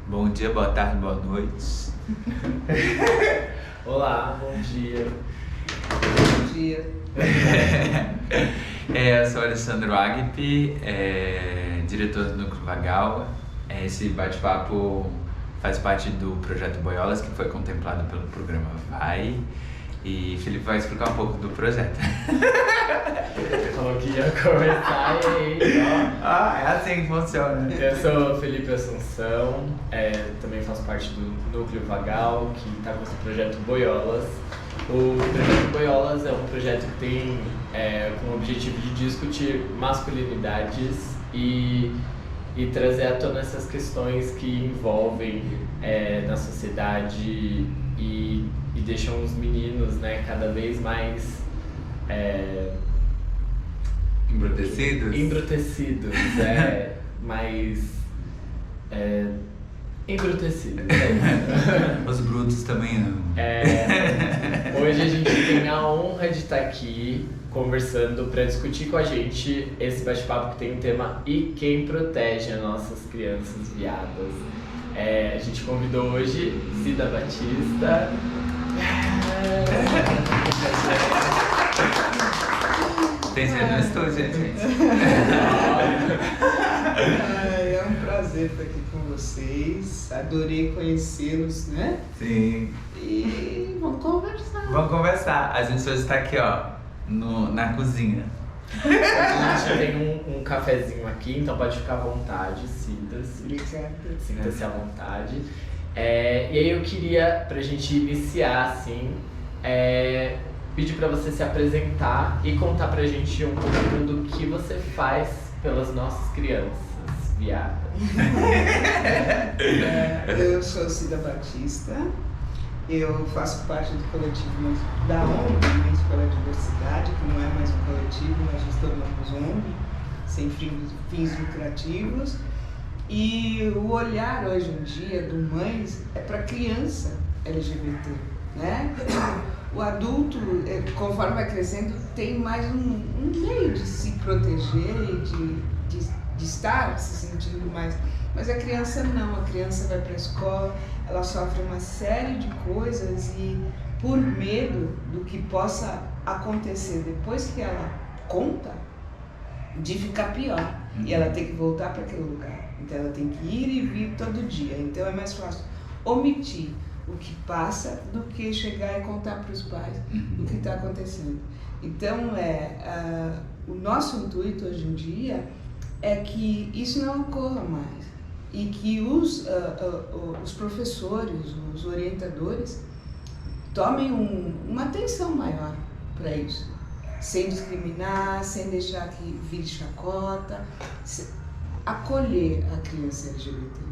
Bom dia, boa tarde, boa noite. Olá, bom dia. Bom dia. Eu sou Alessandro Agpi, diretor do Núcleo Vagal. Esse bate-papo faz parte do projeto Boiolas, que foi contemplado pelo programa Vai. E Felipe vai explicar um pouco do projeto. Falou que ia começar e aí, ó. É assim que funciona. Eu sou Felipe Assunção, também faço parte do Núcleo Vagal, que está com esse projeto Boiolas. O projeto Boiolas é um projeto que tem como objetivo de discutir masculinidades e trazer à tona essas questões que envolvem na sociedade e deixam os meninos, né, cada vez mais embrutecidos, mais embrutecidos. Os brutos também não. Hoje a gente tem a honra de estar aqui conversando para discutir com a gente esse bate-papo que tem o tema E Quem Protege as Nossas Crianças Viadas. A gente convidou hoje Cida Batista. Tem sido no estúdio, gente. É um prazer estar aqui com vocês. Adorei conhecê-los, né? Sim. E vamos conversar. Vamos conversar. A gente hoje está aqui, ó, na cozinha. A gente tem um cafezinho aqui, então pode ficar à vontade, sinta-se. Obrigada. Sinta-se à vontade. E aí eu queria, pra gente iniciar, assim, pedir pra você se apresentar e contar pra gente um pouco do que você faz pelas nossas crianças viadas. Eu sou Cida Batista. Eu faço parte do coletivo da ONG, Movimento pela Diversidade, que não é mais um coletivo, nós nos tornamos ONG, sem fins lucrativos. E o olhar hoje em dia do Mães é para criança LGBT, né? O adulto, conforme vai crescendo, tem mais um meio de se proteger e de estar se sentindo mais. Mas a criança não, a criança vai para a escola, ela sofre uma série de coisas e por medo do que possa acontecer depois que ela conta, de ficar pior. E ela tem que voltar para aquele lugar. Então ela tem que ir e vir todo dia. Então é mais fácil omitir o que passa do que chegar e contar para os pais o que está acontecendo. Então o nosso intuito hoje em dia é que isso não ocorra mais. E que os professores, os orientadores, tomem uma atenção maior para isso. Sem discriminar, sem deixar que vire chacota, acolher a criança LGBT.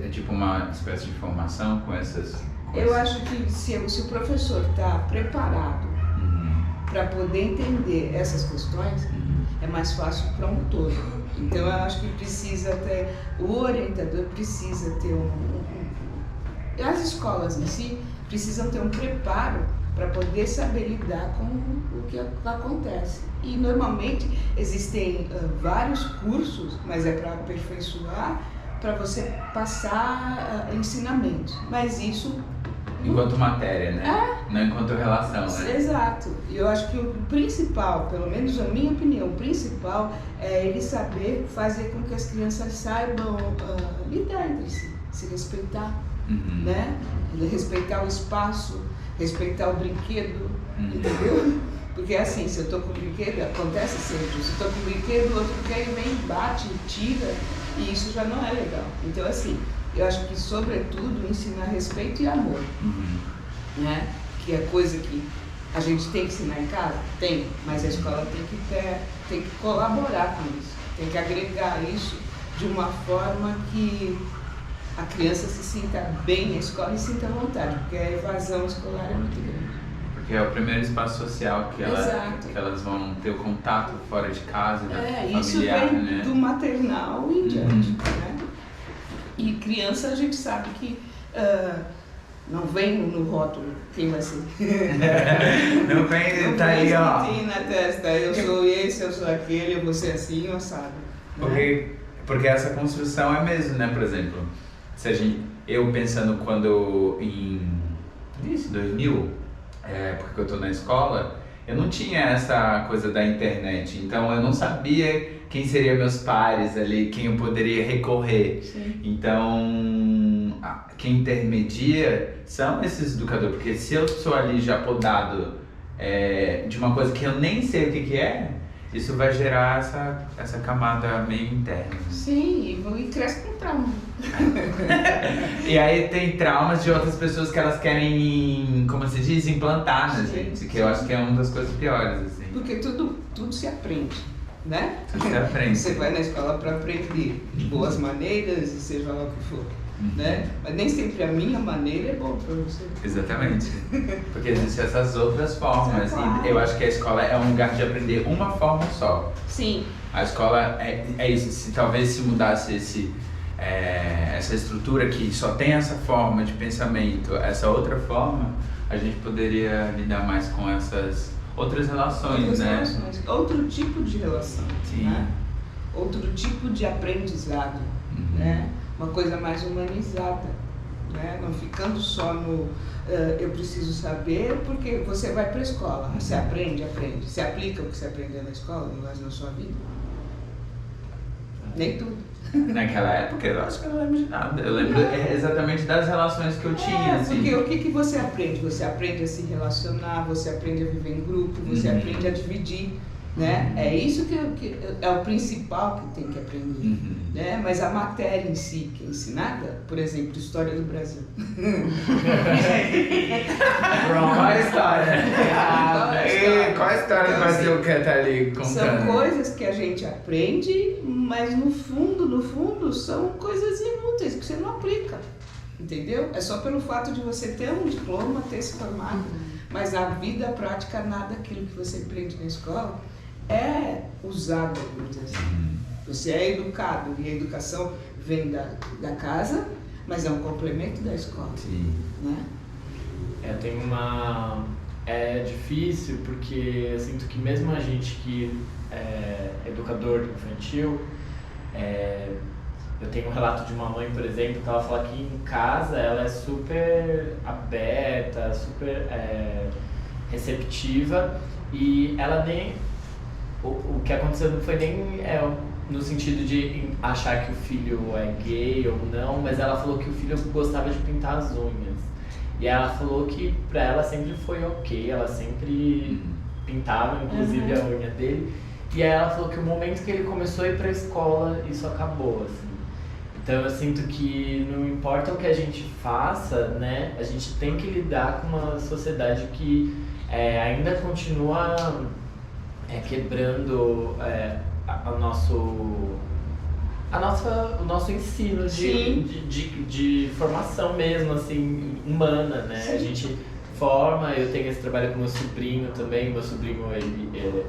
É tipo uma espécie de formação com essas coisas? Eu acho que se o professor está preparado para poder entender essas questões, é mais fácil para um todo. Então eu acho que precisa ter, o orientador precisa ter as escolas em si precisam ter um preparo para poder saber lidar com o que acontece. E normalmente existem vários cursos, mas é para aperfeiçoar, para você passar ensinamentos. Mas isso... Enquanto matéria, né? Não enquanto relação, né? Exato. E eu acho que o principal, pelo menos a minha opinião, o principal é ele saber fazer com que as crianças saibam lidar entre si, se respeitar, né? Respeitar o espaço, respeitar o brinquedo, entendeu? Porque assim, se eu tô com brinquedo, acontece sempre, se eu tô com brinquedo, o outro quer e vem, bate, tira, e isso já não é legal. Então assim, eu acho que sobretudo ensinar respeito e amor, né? Que é coisa que a gente tem que ensinar em casa? Tem, mas a escola tem que colaborar com isso, tem que agregar isso de uma forma que a criança se sinta bem na escola e sinta vontade, porque a evasão escolar é muito grande. Porque é o primeiro espaço social que elas vão ter o contato fora de casa, familiar, isso vem né? do maternal em diante, né? E criança a gente sabe que não vem no rótulo quem vai ser. Não vem, tá aí, ó. Não na testa, eu sou esse, eu sou aquele, eu vou ser assim, eu sabe. Porque essa construção é mesmo, né? Por exemplo, eu pensando quando em 2000, porque eu tô na escola, eu não tinha essa coisa da internet, então eu não sabia quem seriam meus pares ali, quem eu poderia recorrer. Sim. Então, quem intermedia são esses educadores, porque se eu sou ali já podado de uma coisa que eu nem sei o que é, isso vai gerar essa camada meio interna. Sim, e cresce com trauma. E aí tem traumas de outras pessoas que elas querem, como se diz, implantar na gente, que eu acho que é uma das coisas piores, assim. Porque tudo se aprende, né? Tudo se aprende. Você vai na escola para aprender boas maneiras e seja lá o que for. Né? Mas nem sempre a minha maneira é boa para você. Exatamente. Porque existem essas outras formas. E eu acho que a escola é um lugar de aprender uma forma só. Sim. A escola é isso. Talvez se mudasse essa estrutura que só tem essa forma de pensamento, essa outra forma, a gente poderia lidar mais com essas outras relações, né? Outro tipo de relação. Sim. Né? Outro tipo de aprendizado. Né? Uma coisa mais humanizada, né? Não ficando só no eu preciso saber, porque você vai para a escola, você aprende. Você aplica o que você aprendeu na escola, mas na sua vida? Nem tudo. Naquela época eu acho que eu não lembro de nada. Eu lembro exatamente das relações que eu tinha. Assim. Porque o que você aprende? Você aprende a se relacionar, você aprende a viver em grupo, você aprende a dividir. Né? É isso que é o principal que tem que aprender. Né? Mas a matéria em si, que é ensinada, por exemplo, História do Brasil. Qual a história? Qual a história do Brasil que tá ali contando? São coisas que a gente aprende, mas no fundo, são coisas inúteis que você não aplica. Entendeu? É só pelo fato de você ter um diploma, ter se formado. Mas na vida prática, nada daquilo que você aprende na escola é usado, vamos dizer assim. Você é educado e a educação vem da casa, mas é um complemento da escola. Sim. Né? Tem uma... É difícil porque eu sinto que mesmo a gente que é educador infantil, eu tenho um relato de uma mãe, por exemplo, que ela fala que em casa ela é super aberta, super receptiva e ela nem... O que aconteceu não foi nem no sentido de achar que o filho é gay ou não, mas ela falou que o filho gostava de pintar as unhas. E ela falou que pra ela sempre foi ok, ela sempre pintava, inclusive a unha dele. E aí ela falou que o momento que ele começou a ir pra escola, isso acabou, assim. Então eu sinto que não importa o que a gente faça, né, a gente tem que lidar com uma sociedade que ainda continua quebrando o nosso ensino de formação mesmo, assim, humana, né? Sim. A gente forma, eu tenho esse trabalho com meu sobrinho também, meu sobrinho, ele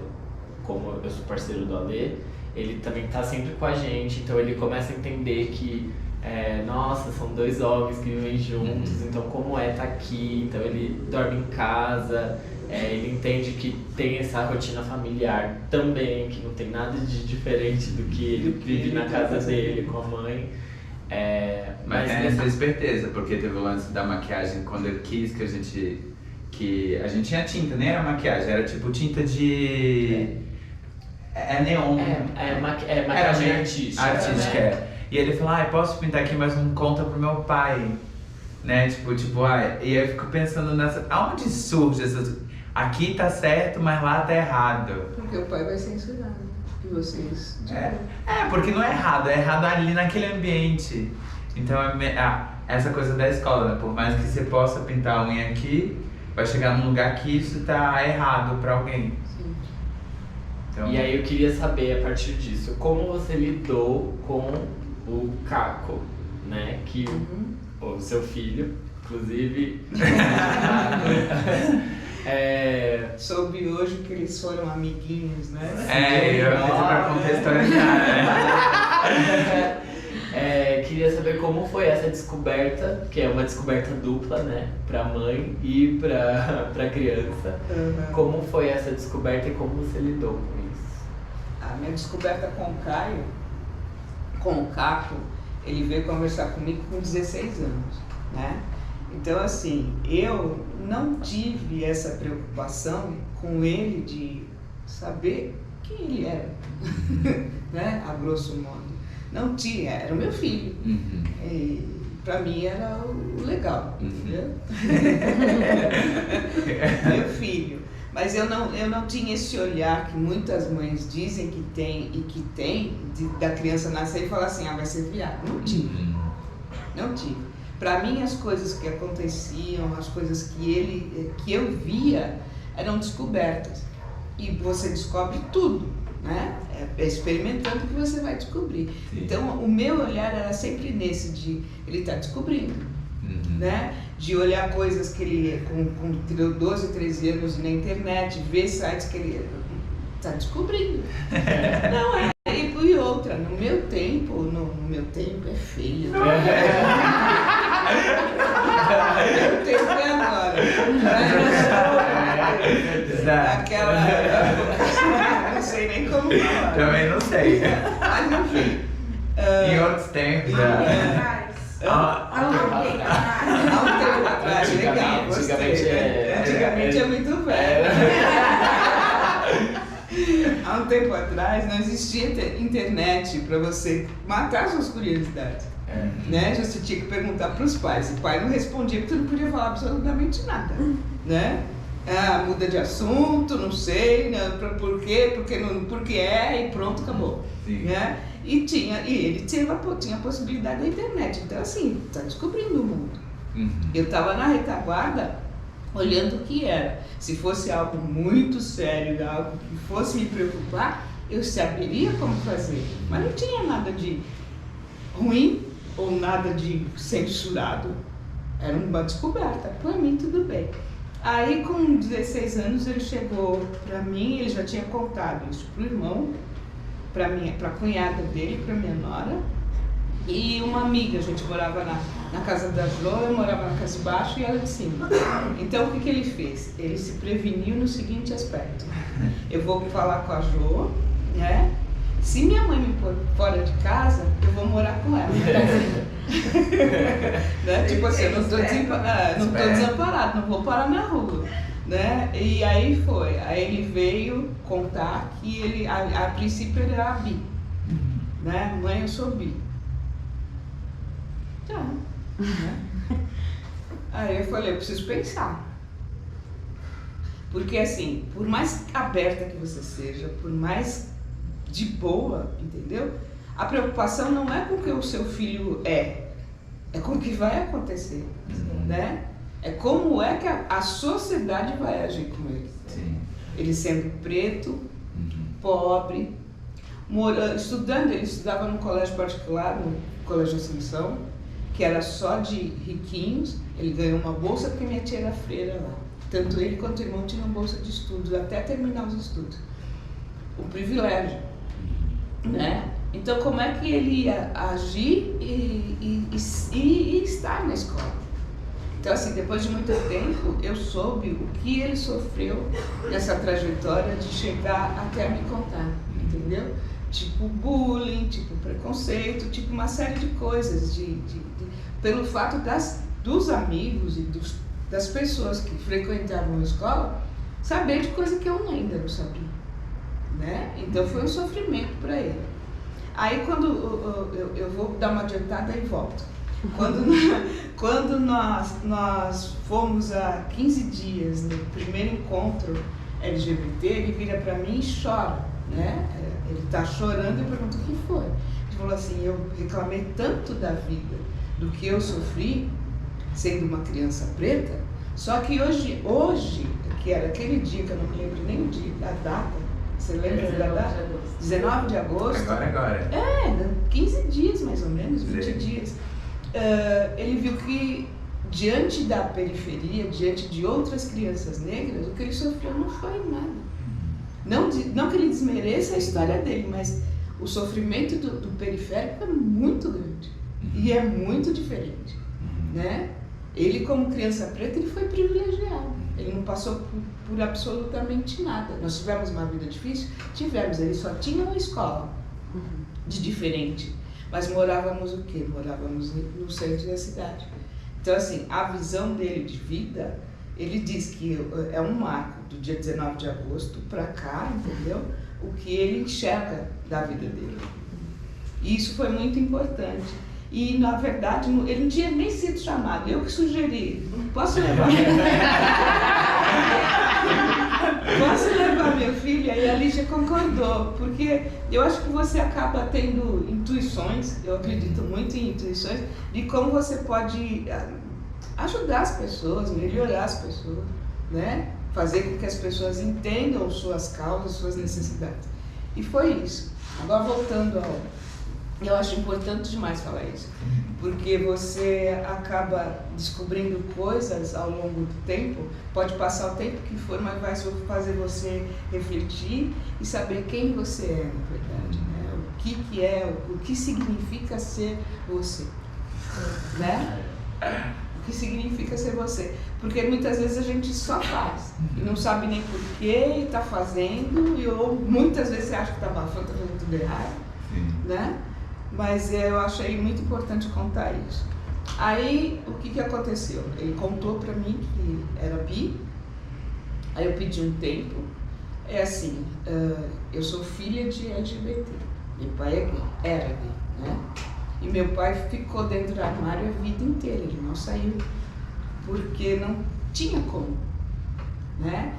como eu sou parceiro do Alê, ele também tá sempre com a gente, então ele começa a entender que nossa, são dois homens que vivem juntos, então como tá aqui, então ele dorme em casa, ele entende que tem essa rotina familiar também, que não tem nada de diferente do que ele vive na casa dele com a mãe. Mas tem essa esperteza, porque teve o lance da maquiagem quando eu quis que a gente tinha tinta, nem era maquiagem, era tipo tinta de... neon. Maquiagem artística. Artística, né? E ele falou, posso pintar aqui, mas não conta pro meu pai. Né? E eu fico pensando aonde surge essas... Aqui tá certo, mas lá tá errado. Porque o pai vai censurar, né? E vocês... Porque não é errado ali naquele ambiente. Então, essa coisa da escola, né? Por mais que você possa pintar a unha aqui, vai chegar num lugar que isso tá errado pra alguém. Sim. Então... E aí eu queria saber, a partir disso, como você lidou com o Caco, né? Que o seu filho, inclusive... Soube hoje que eles foram amiguinhos, né? Eu pedi pra contextualizar, né? Queria saber como foi essa descoberta, que é uma descoberta dupla, né? Pra mãe e pra criança. Como foi essa descoberta e como você lidou com isso? A minha descoberta com o Caco, Ele veio conversar comigo com 16 anos, né? Então, assim, eu não tive essa preocupação com ele de saber quem ele era, né? A grosso modo. Não tinha, era o meu filho. E pra mim era o legal, entendeu? Meu filho. Mas eu não tinha esse olhar que muitas mães dizem que tem e que tem, da criança nascer e falar assim, vai ser viado. Não tive. Não tive. Para mim, as coisas que aconteciam, as coisas que eu via, eram descobertas. E você descobre tudo, né? É experimentando que você vai descobrir. Sim. Então, o meu olhar era sempre nesse de ele está descobrindo, né? De olhar coisas que ele, com 12, 13 anos na internet, ver sites que ele está descobrindo. Não é. E outra, no meu tempo é feio. Meu tempo é agora. Aquela. Não sei nem como falar. Também não sei. Mas enfim. Em outros tempos. Há um tempo atrás, legal. Antigamente é muito velho. Há um tempo atrás não existia internet para você matar suas curiosidades. Né? Você tinha que perguntar para os pais. O pai não respondia porque você não podia falar absolutamente nada. Né? Muda de assunto, não sei, né? Por quê, porque é, e pronto, acabou. Né? E ele tinha a possibilidade da internet. Então, assim, está descobrindo o mundo. Eu estava na retaguarda olhando o que era. Se fosse algo muito sério, algo que fosse me preocupar, eu saberia como fazer. Mas não tinha nada de ruim ou nada de censurado. Era uma descoberta. Para mim, tudo bem. Aí, com 16 anos, ele chegou para mim, ele já tinha contado isso para o irmão, para a cunhada dele, para minha nora, e uma amiga. A gente morava na casa da Jo, eu morava na casa de baixo e ela de cima. Então, o que ele fez? Ele se preveniu no seguinte aspecto: eu vou falar com a Jo, né? Se minha mãe me pôr fora de casa, eu vou morar com ela. Né? Tipo assim, eu não estou desamparado, não vou parar na rua. Né? E aí foi. Aí ele veio contar que ele, a princípio, ele era bi. Né? Mãe, eu sou bi. Tá. Né? Aí eu falei, eu preciso pensar. Porque assim, por mais aberta que você seja, por mais de boa, entendeu? A preocupação não é com o que o seu filho é com o que vai acontecer, né? É como é que a sociedade vai agir com ele. Sim. Ele sendo preto, pobre, estudando, ele estudava num colégio particular, no Colégio Assunção, que era só de riquinhos. Ele ganhou uma bolsa porque minha tia era freira lá. Tanto ele quanto o irmão tinham bolsa de estudos, até terminar os estudos. O privilégio, né? Então, como é que ele ia agir e estar na escola? Então, assim, depois de muito tempo, eu soube o que ele sofreu nessa trajetória de chegar até me contar, entendeu? Tipo bullying, tipo preconceito, tipo uma série de coisas, pelo fato dos amigos e das pessoas que frequentavam a escola saber de coisa que eu ainda não sabia, né? Então foi um sofrimento para ele. Aí quando eu vou dar uma adiantada e volto. Quando nós fomos há 15 dias no primeiro encontro LGBT, ele vira para mim e chora, né? Ele está chorando e eu pergunto o que foi. Ele falou assim, eu reclamei tanto da vida, do que eu sofri, sendo uma criança preta, só que hoje, que era aquele dia que eu não me lembro nem o dia, a data, você lembra da data? 19 de agosto. Agora. 15 dias mais ou menos, 20 Sim. dias. Ele viu que diante da periferia, diante de outras crianças negras, o que ele sofreu não foi nada. Não que ele desmereça a história dele, mas o sofrimento do periférico é muito grande e é muito diferente, né? Ele, como criança preta, ele foi privilegiado. Ele não passou por absolutamente nada. Nós tivemos uma vida difícil? Tivemos. Ele só tinha uma escola de diferente. Mas morávamos o quê? Morávamos no centro da cidade. Então, assim, a visão dele de vida, ele diz que é um marco do dia 19 de agosto para cá, entendeu? O que ele enxerga da vida dele. E isso foi muito importante. E, na verdade, ele não tinha nem sido chamado. Eu que sugeri. Posso levar? Posso levar meu filho? Aí a Lígia concordou. Porque eu acho que você acaba tendo intuições, eu acredito muito em intuições, de como você pode ajudar as pessoas, melhorar as pessoas, né? Fazer com que as pessoas entendam suas causas, suas necessidades. E foi isso. Agora, voltando ao... Eu acho importante demais falar isso, porque você acaba descobrindo coisas ao longo do tempo, pode passar o tempo que for, mas vai fazer você refletir e saber quem você é, na verdade, né? O que significa ser você, né? O que significa ser você, porque muitas vezes a gente só faz e não sabe nem por que está fazendo, ou muitas vezes você acha que está abafando, está fazendo tudo errado, né? Mas eu achei muito importante contar isso. Aí, o que aconteceu? Ele contou para mim que era bi, aí eu pedi um tempo. É assim, eu sou filha de LGBT, meu pai é gay, era gay, né? E meu pai ficou dentro do armário a vida inteira, ele não saiu, porque não tinha como, né?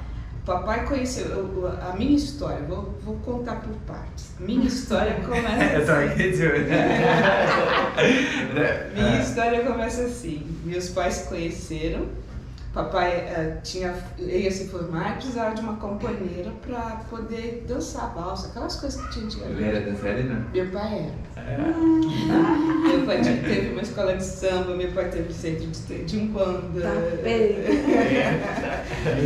Papai conheceu, a minha história, vou contar por partes. Minha história começa Minha história começa assim, meus pais se conheceram, papai ia se formar e precisava de uma companheira para poder dançar valsa, aquelas coisas que tinha antigamente. Ele era dançarino? Meu pai era. Meu pai teve uma escola de samba, meu pai teve centro de umbanda. Tá bem.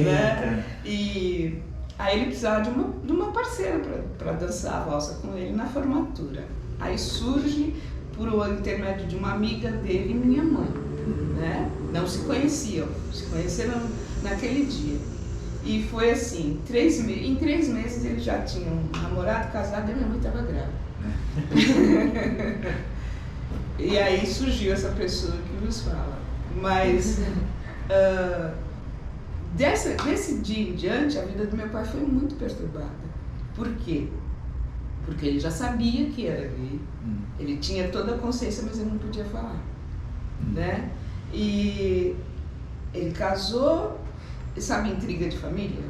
Né? E aí ele precisava de uma parceira para dançar a valsa com ele na formatura. Aí surge, por o intermédio de uma amiga dele, minha mãe, né? Não se conheciam, se conheceram naquele dia. E foi assim, em 3 meses eles já tinham namorado, casado e minha mãe estava grávida. E aí surgiu essa pessoa que nos fala. Mas desse dia em diante, a vida do meu pai foi muito perturbada. Por quê? Porque ele já sabia que era gay, ele tinha toda a consciência, mas ele não podia falar, né? E ele casou, sabe, intriga de família?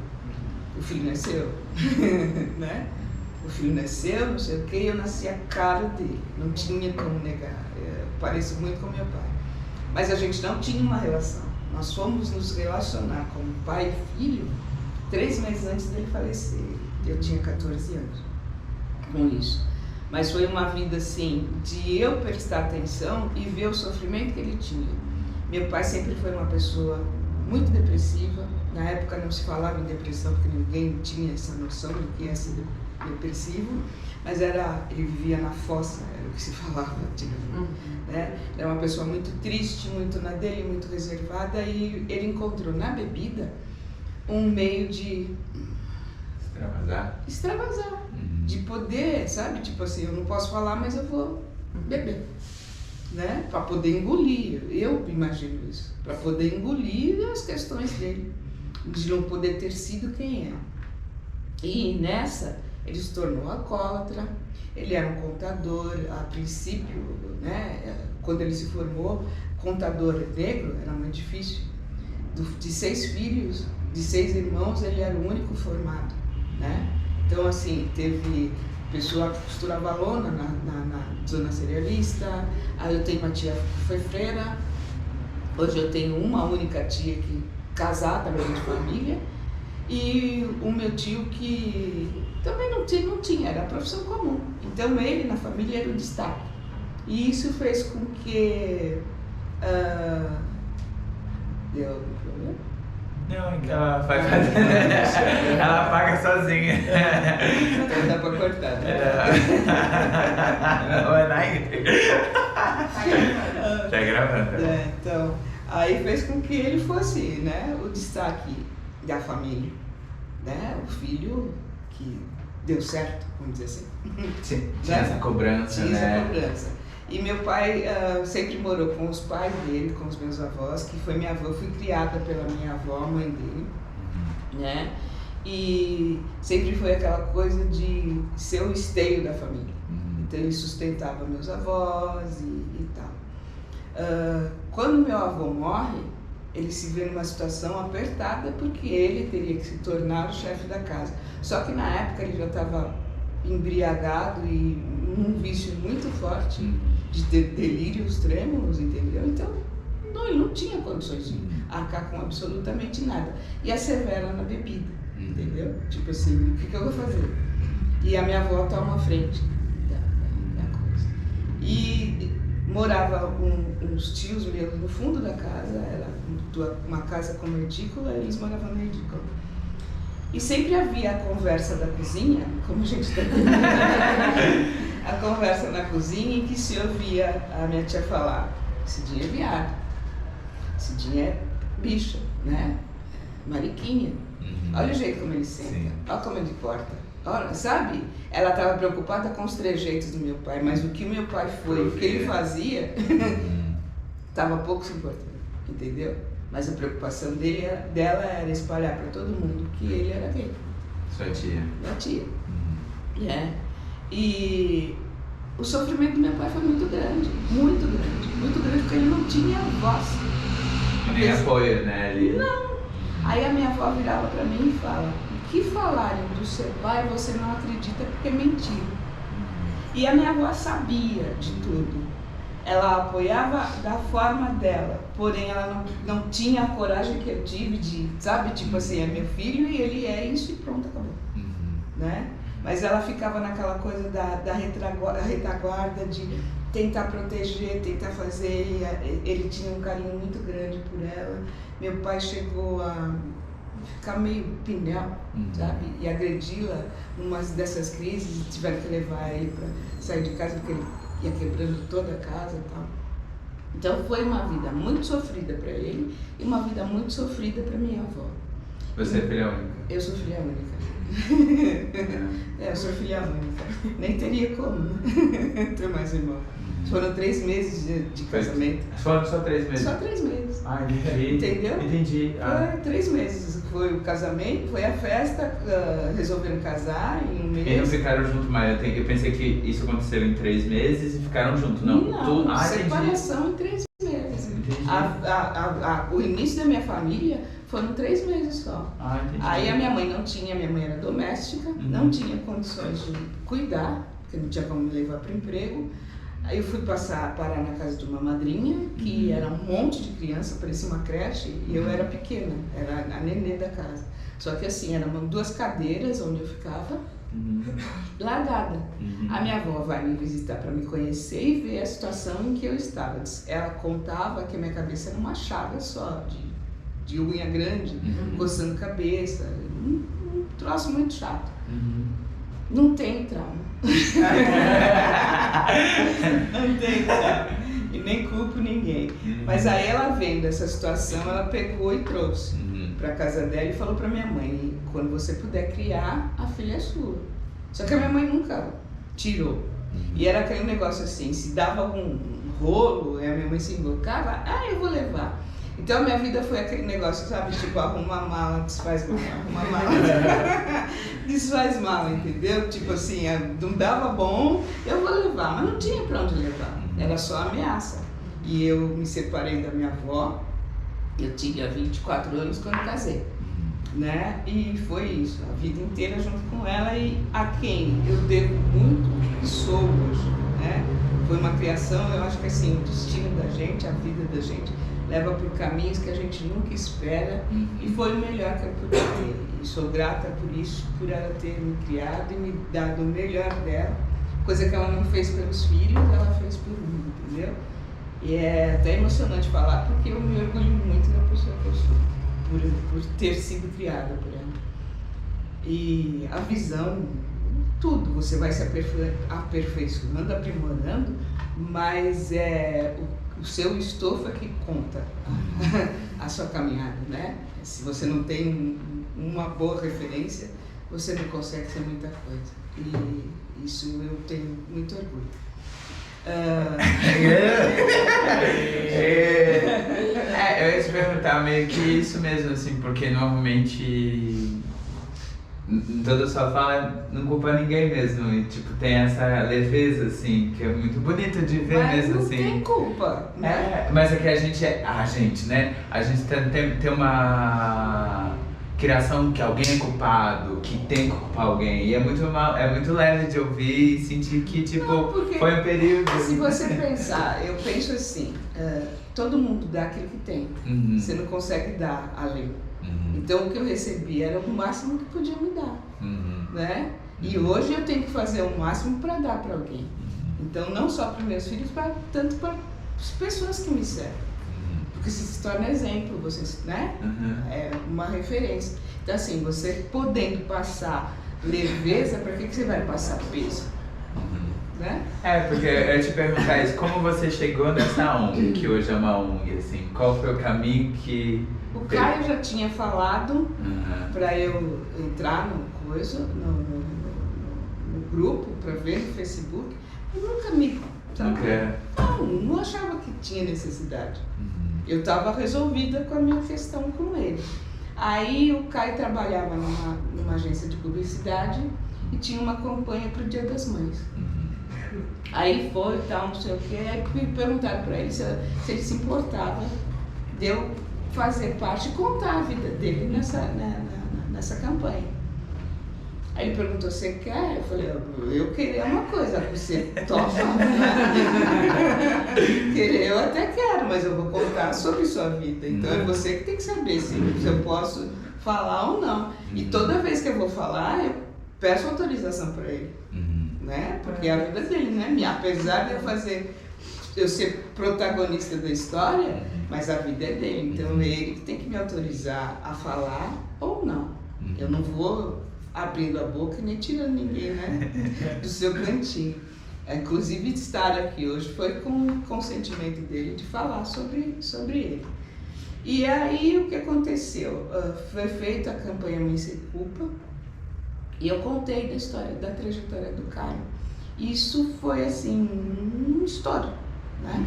O filho nasceu, né? O filho nasceu, não sei o que, eu nasci a cara dele, não tinha como negar, pareço muito com meu pai. Mas a gente não tinha uma relação, nós fomos nos relacionar como pai e filho 3 meses antes dele falecer, eu tinha 14 anos com isso. Mas foi uma vida assim, de eu prestar atenção e ver o sofrimento que ele tinha. Meu pai sempre foi uma pessoa muito depressiva, na época não se falava em depressão porque ninguém tinha essa noção do que ia ser depressivo, mas ele vivia na fossa, era o que se falava antigamente, né? Era uma pessoa muito triste, muito na dele, muito reservada, e ele encontrou na bebida um meio de extravasar, de poder, sabe, tipo assim, eu não posso falar, mas eu vou beber, né, para poder engolir, eu imagino isso, para poder engolir as questões dele, de não poder ter sido quem é. E nessa ele se tornou alcoólatra, ele era um contador, a princípio, né, quando ele se formou, contador negro, era muito difícil. De 6 filhos, de 6 irmãos, ele era o único formado, né? Então, assim, teve pessoa que costurava lona na zona cerealista, aí eu tenho uma tia que foi freira, hoje eu tenho uma única tia que casada, também de família, e o meu tio que também não tinha, era profissão comum. Então ele na família era o destaque. E isso fez com que deu algum problema? Não, que ela vai fazer. Ela paga sozinha. Então dá pra cortar, né? Não é nada. Tá gravando. Então, aí fez com que ele fosse, né, o destaque da família, né? O filho que deu certo, vamos dizer assim. Tinha essa cobrança, tinha né? essa cobrança. E meu pai sempre morou com os pais dele, com os meus avós, que foi minha avó. Eu fui criada pela minha avó, mãe dele, né? E sempre foi aquela coisa de ser o esteio da família. Então ele sustentava meus avós e tal. Quando meu avô morre, ele se vê numa situação apertada porque ele teria que se tornar o chefe da casa. Só que na época ele já estava embriagado e num vício muito forte de delírios trêmulos, entendeu? Então ele não tinha condições de arcar com absolutamente nada. E a severa na bebida, entendeu? Tipo assim, o que eu vou fazer? E a minha avó toma a frente da coisa. E morava uns tios meus no fundo da casa, era uma casa com uma edícula, eles moravam na edícula. E sempre havia a conversa da cozinha, como a gente está a conversa na cozinha em que se ouvia a minha tia falar: Cidinha é viado, Cidinha é bicha, né? Mariquinha. Olha o jeito como ele senta, olha como ele porta. Olha, sabe? Ela estava preocupada com os trejeitos do meu pai, mas o que o meu pai foi, o que ele fazia, estava pouco se importando, entendeu? Mas a preocupação dela era espalhar para todo mundo que ele era gay. Sua tia? Minha tia. E o sofrimento do meu pai foi muito grande, porque ele não tinha voz. Nem apoio, né? Não. Aí a minha avó virava para mim e fala: o que falarem do seu pai você não acredita porque é mentira. E a minha avó sabia de tudo. Ela apoiava da forma dela, porém ela não tinha a coragem que eu tive de, sabe, tipo assim, é meu filho e ele é isso e pronto, acabou. Né? Mas ela ficava naquela coisa da retaguarda de tentar proteger, tentar fazer. Ele tinha um carinho muito grande por ela. Meu pai chegou a ficar meio pinel, sabe? E agredi-la numa dessas crises, tiveram que levar ele para sair de casa porque ele ia quebrando toda a casa e tal. Então foi uma vida muito sofrida para ele e uma vida muito sofrida para minha avó. Você é filha única? Eu sou filha única. Eu sou filha única. Nem teria como ter mais irmão. Foram 3 meses de casamento. Foram só 3 meses? Só 3 meses. Ah, entendi. Entendeu? Entendi. Foi 3 meses. Foi o casamento, foi a festa, resolveram casar em um mês. E não ficaram juntos mais? Eu pensei que isso aconteceu em 3 meses e ficaram juntos, não? Não, separação em 3 meses. O início da minha família foram 3 meses só. Entendi. Aí a minha mãe não tinha, minha mãe era doméstica, não tinha condições de cuidar, porque não tinha como me levar para o emprego. Aí eu fui parar na casa de uma madrinha, que era um monte de criança, parecia uma creche, e eu era pequena, era a nenê da casa. Só que assim, eram 2 cadeiras onde eu ficava, largada. A minha avó vai me visitar para me conhecer e ver a situação em que eu estava. Ela contava que a minha cabeça era uma chaga só, de unha grande, coçando cabeça, um troço muito chato. Não tem trauma. Não tem trauma. E nem culpo ninguém. Mas aí ela vendo essa situação, ela pegou e trouxe para casa dela e falou para minha mãe: quando você puder criar, a filha é sua. Só que a minha mãe nunca tirou. E era aquele negócio assim, se dava algum rolo, a minha mãe se invocava, eu vou levar. Então a minha vida foi aquele negócio, sabe, tipo, arruma a mala, desfaz mala, arruma a mala, desfaz mala, entendeu? Tipo assim, não dava bom, eu vou levar, mas não tinha pra onde levar, era só ameaça. E eu me separei da minha avó, eu tinha 24 anos quando casei, né? E foi isso, a vida inteira junto com ela, e a quem eu devo muito e sou hoje, né? Foi uma criação, eu acho que assim, o destino da gente, a vida da gente, leva por caminhos que a gente nunca espera, e foi o melhor que eu pude ter. E sou grata por isso, por ela ter me criado e me dado o melhor dela, coisa que ela não fez pelos filhos, ela fez por mim, entendeu? E é até emocionante falar, porque eu me orgulho muito da pessoa que eu sou, por ter sido criada por ela. E a visão, tudo, você vai se aperfeiçoando, aprimorando, mas o seu estofo é que conta a sua caminhada, né? Se você não tem uma boa referência, você não consegue ser muita coisa. E isso eu tenho muito orgulho. Eu ia te perguntar meio que isso mesmo, assim, porque normalmente em toda a sua fala não culpa ninguém mesmo, e tipo, tem essa leveza, assim, que é muito bonito de ver mas mesmo, não assim. tem culpa, né? Mas é que a gente né? A gente tem uma criação que alguém é culpado, que tem que culpar alguém, e é muito leve de ouvir e sentir que, tipo, Não, foi um período. Se você pensar, eu penso assim, todo mundo dá aquilo que tem, você não consegue dar além. Então o que eu recebi era o máximo que podia me dar, né? E hoje eu tenho que fazer o máximo para dar para alguém. Então não só para meus filhos, tanto para as pessoas que me servem. Porque você se torna exemplo, você, né? É uma referência. Então assim, você podendo passar leveza, para que você vai passar peso? Né? Porque eu ia te perguntar isso, como você chegou nessa ONG, que hoje é uma ONG, assim, qual foi o caminho que... O Caio já tinha falado para eu entrar no grupo, para ver no Facebook, eu nunca me... Não achava que tinha necessidade. Eu estava resolvida com a minha questão com ele. Aí o Caio trabalhava numa agência de publicidade e tinha uma campanha para o Dia das Mães. Aí foi e tal, não sei o que, aí me perguntaram para ele se ele se importava de eu fazer parte e contar a vida dele nessa campanha. Aí ele perguntou, você quer? Eu falei, eu queria uma coisa, você topa? Querer eu até quero, mas eu vou contar sobre sua vida. Então é você que tem que saber se eu posso falar ou não. E toda vez que eu vou falar, eu peço autorização para ele. Né? Porque é a vida dele, né? Apesar de eu ser protagonista da história, mas a vida é dele. Então é ele que tem que me autorizar a falar ou não. Eu não vou abrindo a boca e nem tirando ninguém, né? Do seu cantinho. Inclusive estar aqui hoje foi com o consentimento dele de falar sobre ele. E aí o que aconteceu? Foi feita a campanha Mãe Sem Culpa. E eu contei da história, da trajetória do Caio. Isso foi, assim, um estouro, né?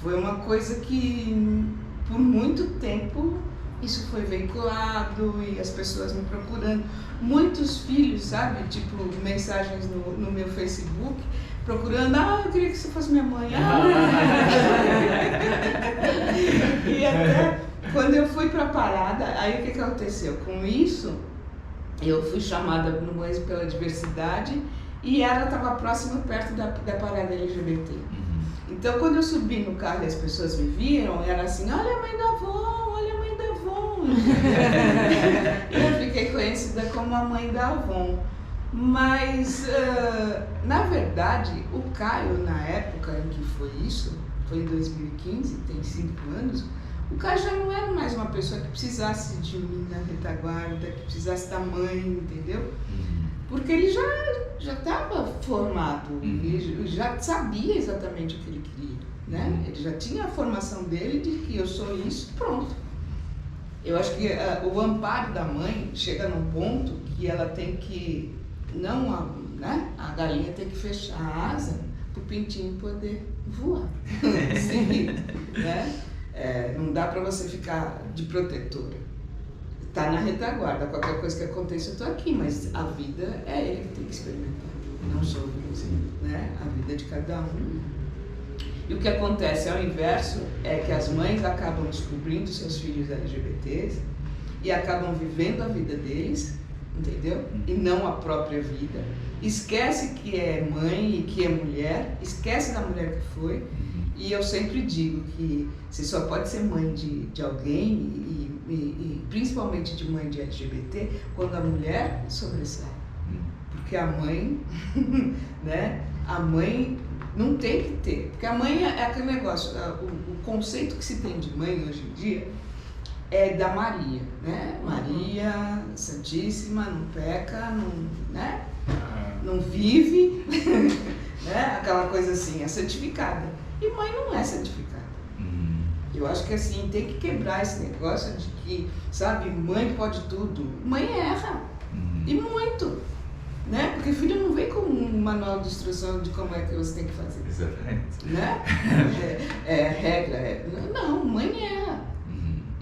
Foi uma coisa que, por muito tempo, isso foi veiculado e as pessoas me procurando. Muitos filhos, sabe? Tipo, mensagens no meu Facebook, procurando, eu queria que você fosse minha mãe. E até quando eu fui pra parada, aí o que aconteceu? Com isso, eu fui chamada no Mães pela Diversidade e ela estava próxima, perto da parada LGBT. Então, quando eu subi no carro e as pessoas me viram, era assim, olha a mãe da Avon, olha a mãe da Avon. Eu fiquei conhecida como a mãe da Avon. Mas, na verdade, o Caio, na época em que foi isso, foi em 2015, tem 5 anos, o Caio já não era mais uma pessoa que precisasse de mim na retaguarda, que precisasse da mãe, entendeu? Porque ele já estava formado, ele já sabia exatamente o que ele queria, né? Ele já tinha a formação dele de que eu sou isso, pronto. Eu acho que o amparo da mãe chega num ponto que ela tem que, né? A galinha tem que fechar a asa para o pintinho poder voar, seguir, né? Não dá para você ficar de protetora. Tá na retaguarda, qualquer coisa que aconteça eu tô aqui, mas a vida é ele que tem que experimentar, não sou eu, né? A vida de cada um. E o que acontece ao inverso é que as mães acabam descobrindo seus filhos LGBTs e acabam vivendo a vida deles, entendeu? E não a própria vida. Esquece que é mãe e que é mulher, esquece da mulher que foi. E eu sempre digo que você só pode ser mãe de alguém e principalmente de mãe de LGBT quando a mulher sobressai. Porque a mãe, né? A mãe não tem que ter. Porque a mãe é aquele negócio, o conceito que se tem de mãe hoje em dia é da Maria, né? Maria Santíssima, não peca, né? Não vive, né? Aquela coisa assim, é santificada. E mãe não é santificada. Eu acho que assim, tem que quebrar esse negócio de que, sabe, mãe pode tudo. Mãe erra. E muito. Né? Porque filho não vem com um manual de instrução de como é que você tem que fazer. Exatamente. Né? Regra. Não, mãe erra.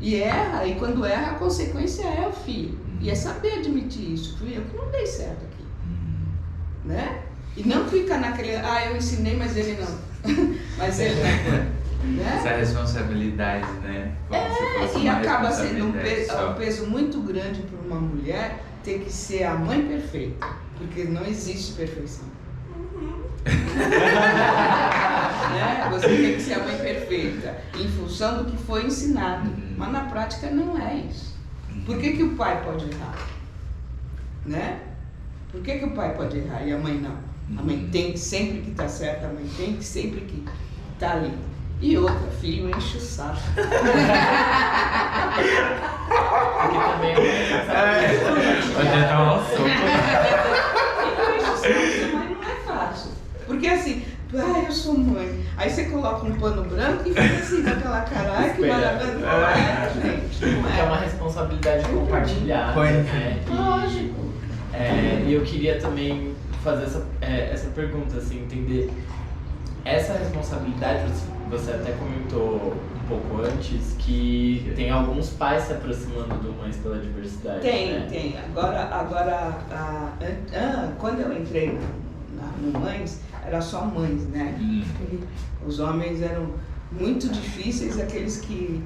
E erra, e quando erra, a consequência é o filho. E é saber admitir isso. Filho, eu que não dei certo aqui. Né? E não ficar naquele, eu ensinei, mas ele não. Mas ele não. Né? Essa responsabilidade, né? E acaba sendo um peso muito grande para uma mulher ter que ser a mãe perfeita, porque não existe perfeição. Né? Você tem que ser a mãe perfeita em função do que foi ensinado, mas na prática não é isso. Por que o pai pode errar? Né? Por que o pai pode errar e a mãe não? A mãe tem sempre que estar certa, a mãe tem que sempre que estar ali. E outra, filho enche o saco. Porque também Mas não é fácil. Porque assim, eu sou mãe. Aí você coloca um pano branco e fica assim com aquela cara, que maravilha. Não é, gente. Não Porque é uma responsabilidade compartilhada. Né? Lógico. E eu queria também fazer essa pergunta, assim, entender essa responsabilidade. Você até comentou um pouco antes que tem alguns pais se aproximando do Mães pela Diversidade. Tem. Agora quando eu entrei no Mães, era só mães, né? Os homens eram muito difíceis, aqueles que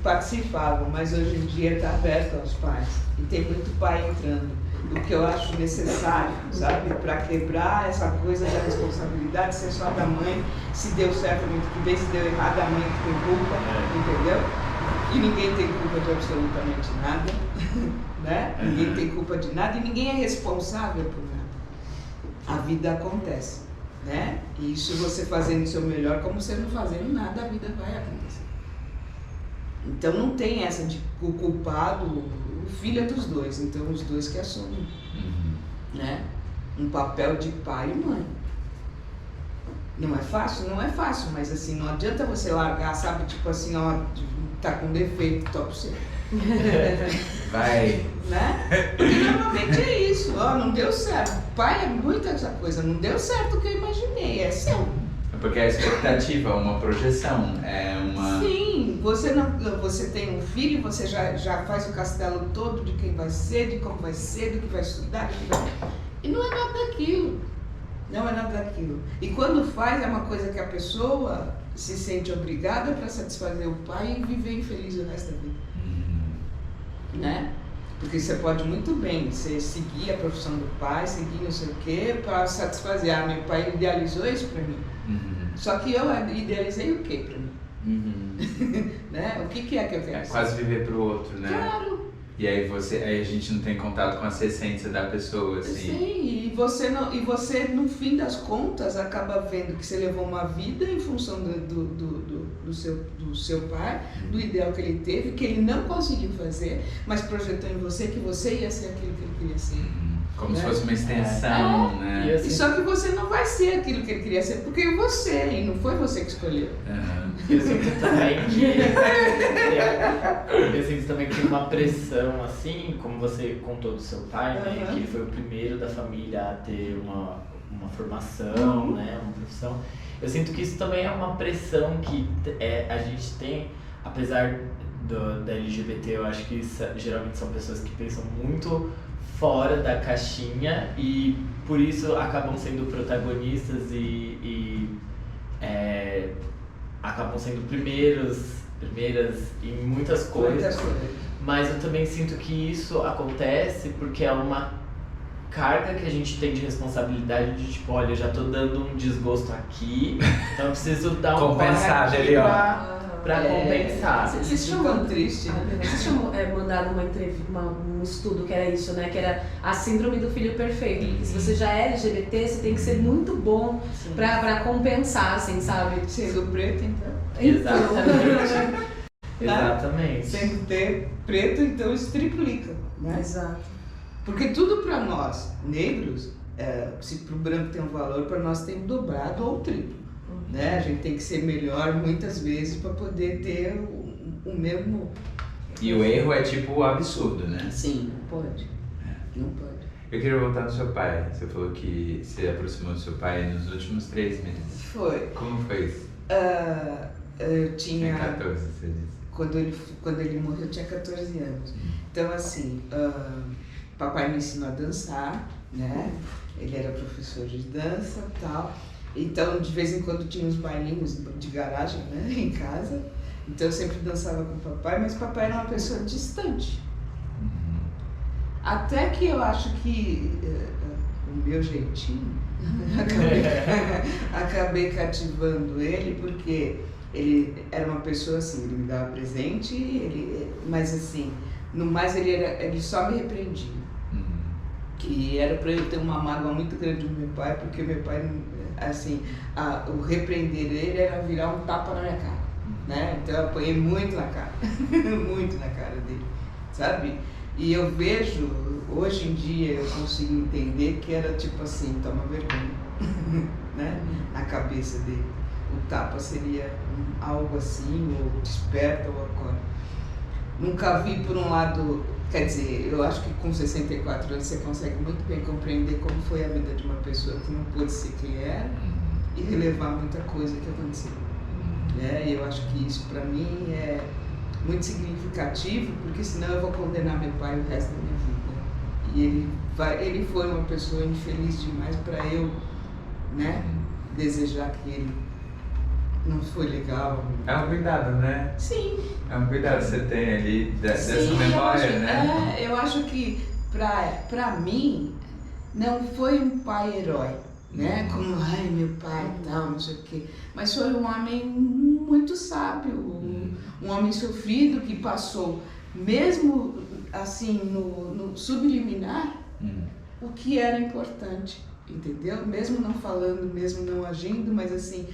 participavam, mas hoje em dia está aberto aos pais. E tem muito pai entrando. O que eu acho necessário, sabe? Para quebrar essa coisa da responsabilidade, ser só da mãe, se deu certo muito que bem, se deu errado, a mãe que tem culpa, entendeu? E ninguém tem culpa de absolutamente nada, né? Ninguém tem culpa de nada e ninguém é responsável por nada. A vida acontece, né? E isso você fazendo o seu melhor, como você não fazendo nada, a vida vai acontecer. Então não tem essa de o culpado, o filho é dos dois, então os dois que assumem, né? Um papel de pai e mãe. Não é fácil? Não é fácil, mas assim, não adianta você largar, sabe, tipo assim, tá com defeito, top você. Vai. Né? Porque normalmente é isso, não deu certo. Pai é muito essa coisa, não deu certo o que eu imaginei, é seu. Porque a expectativa é uma projeção, é uma... Sim, você tem um filho, você já faz o castelo todo de quem vai ser, de como vai ser, do que vai estudar, e não é nada daquilo. Não é nada daquilo. E quando faz, é uma coisa que a pessoa se sente obrigada para satisfazer o pai e viver infeliz o resto da vida. Né? Porque você pode muito bem você seguir a profissão do pai, seguir não sei o quê, para satisfazer. Meu pai idealizou isso para mim. Só que eu idealizei o quê para mim? Né? O que é que eu quero ser? Quase viver pro outro, né? Claro. E aí a gente não tem contato com essa essência da pessoa, assim. Sim, e você no fim das contas acaba vendo que você levou uma vida em função do seu pai, do ideal que ele teve, que ele não conseguiu fazer, mas projetou em você que você ia ser aquilo que ele queria ser. Como se fosse uma extensão, né? E só que você não vai ser aquilo que ele queria ser, porque é você, e não foi você que escolheu. Eu sinto também que tem uma pressão, assim, como você contou do seu pai, né? Que ele foi o primeiro da família a ter uma formação, né? Uma profissão. Eu sinto que isso também é uma pressão que a gente tem, apesar da LGBT, eu acho que geralmente são pessoas que pensam muito fora da caixinha e por isso acabam sendo protagonistas e acabam sendo primeiras em muitas coisas. Mas eu também sinto que isso acontece porque é uma carga que a gente tem de responsabilidade de tipo, olha, eu já tô dando um desgosto aqui, então eu preciso dar um compensar ali, ó. Pra compensar. Vocês ficam triste. Vocês tinham mandado um estudo que era isso, né? Que era a síndrome do filho perfeito. Porque se você já é LGBT, você tem que ser muito bom pra compensar, assim, sabe? Sendo preto, então. Exatamente. Exatamente. Sendo preto, então isso triplica, né? Exato. Porque tudo pra nós, negros, se pro branco tem um valor, pra nós tem dobrado ou triplo. Né? A gente tem que ser melhor muitas vezes para poder ter o mesmo E o erro é tipo o absurdo, né? Sim, não pode. Não pode. Eu queria voltar no seu pai. Você falou que se aproximou do seu pai nos últimos 3 meses. Foi. Como foi isso? Eu tinha... 14, você disse. Quando ele morreu, eu tinha 14 anos. Então, assim, papai me ensinou a dançar, né? Ele era professor de dança e tal. Então, de vez em quando tinha uns bailinhos de garagem, né? Em casa. Então, eu sempre dançava com o papai, mas papai era uma pessoa distante. Até que eu acho que o meu jeitinho, acabei cativando ele, porque ele era uma pessoa assim, ele me dava presente, mas assim, no mais ele só me repreendia. Que era para eu ter uma mágoa muito grande do meu pai, porque meu pai, assim, o repreender ele era virar um tapa na minha cara, né? Então eu apanhei muito na cara, muito na cara dele, sabe? E eu vejo, hoje em dia eu consigo entender que era tipo assim, toma vergonha, né? Na cabeça dele. O tapa seria algo assim, ou desperta ou acorda. Nunca vi por um lado, quer dizer, eu acho que com 64 anos você consegue muito bem compreender como foi a vida de uma pessoa que não pôde ser quem era e relevar muita coisa que aconteceu. E eu acho que isso para mim é muito significativo, porque senão eu vou condenar meu pai o resto da minha vida. E ele foi uma pessoa infeliz demais para eu, né, desejar que ele não foi legal. É um cuidado, né? Sim. É um cuidado que você tem ali dessa Sim, memória, né? Eu acho que pra mim não foi um pai herói, né? Como, ai, meu pai e tal, não sei o quê. Mas foi um homem muito sábio, um homem sofrido que passou, mesmo assim, no subliminar, o que era importante, entendeu? Mesmo não falando, mesmo não agindo, mas assim,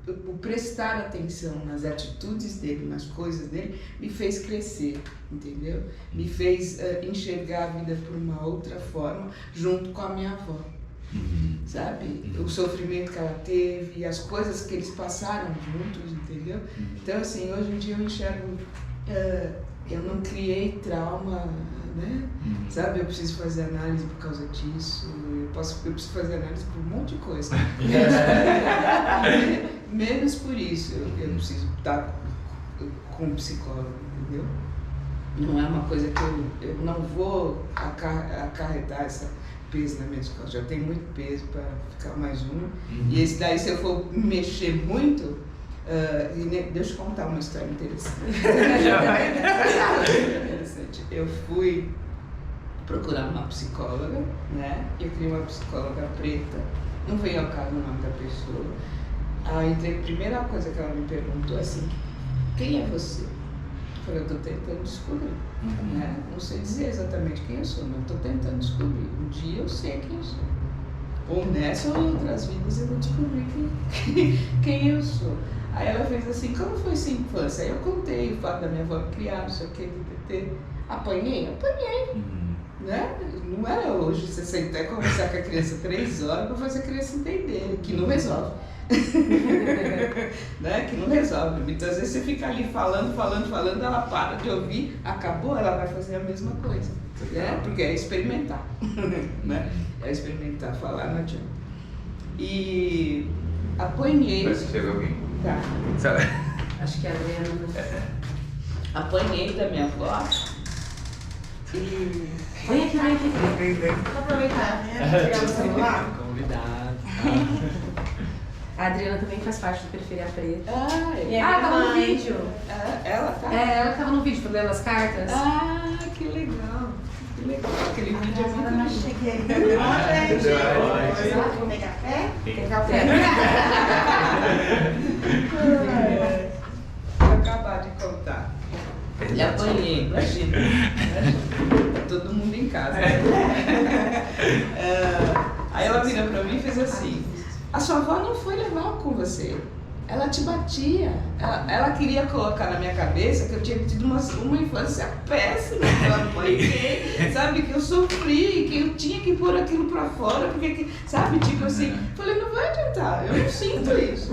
o prestar atenção nas atitudes dele, nas coisas dele, me fez crescer, entendeu? Me fez enxergar a vida por uma outra forma, junto com a minha avó. Sabe? O sofrimento que ela teve, as coisas que eles passaram juntos, entendeu? Então, assim, hoje em dia eu enxergo, eu não criei trauma, né? Sabe? Eu preciso fazer análise por causa disso, eu preciso fazer análise por um monte de coisa. Menos por isso, eu preciso estar com um psicólogo, entendeu? Não é uma coisa que eu não vou acarretar essa peso na minha escola, já tem muito peso para ficar mais um. E esse daí, se eu for mexer muito, deixa eu contar uma história interessante. Eu fui procurar uma psicóloga, né? Eu queria uma psicóloga preta, não veio ao caso o nome da pessoa. A primeira coisa que ela me perguntou é assim: quem é você? Eu falei, eu estou tentando descobrir, né? Não sei dizer exatamente quem eu sou, mas estou tentando descobrir. Um dia eu sei quem eu sou. Ou nessa ou em outras vidas eu vou descobrir quem eu sou. Aí ela fez assim: como foi sua infância? Aí eu contei o fato da minha avó me criar, não sei o que, apanhei, né? Não era hoje você sentar e conversar com a criança 3 horas para fazer a criança entender, que não resolve. Né? Que não resolve. Muitas vezes você fica ali falando, ela para de ouvir, acabou, ela vai fazer a mesma coisa, né? Porque é experimentar. Né? É experimentar, falar não adianta. E apanhei. Parece que chegou alguém. Tá. Acho que é a Adriana. Apanhei da minha avó. E. Vem aqui. Vou aproveitar, né? Pegar o celular. Convidado. A Adriana também faz parte do Periferia Preta. Ela tava no vídeo. Ela tá? Ela que tava no vídeo, lendo as cartas. Que legal. Que legal. Aquele vídeo é muito Mas lindo. cheguei. Oi, gente. Vamos ter café? Tem café. Vou acabar de contar. E apanhei, imagina. Tá todo mundo em casa. Aí ela virou pra mim e fez assim: a sua avó não foi levar com você. ela te batia. Ela queria colocar na minha cabeça que eu tinha tido uma infância péssima pela mãe, sabe? Que eu sofri, que eu tinha que pôr aquilo pra fora, porque, sabe? Tipo assim, falei, não vai adiantar, eu não sinto isso.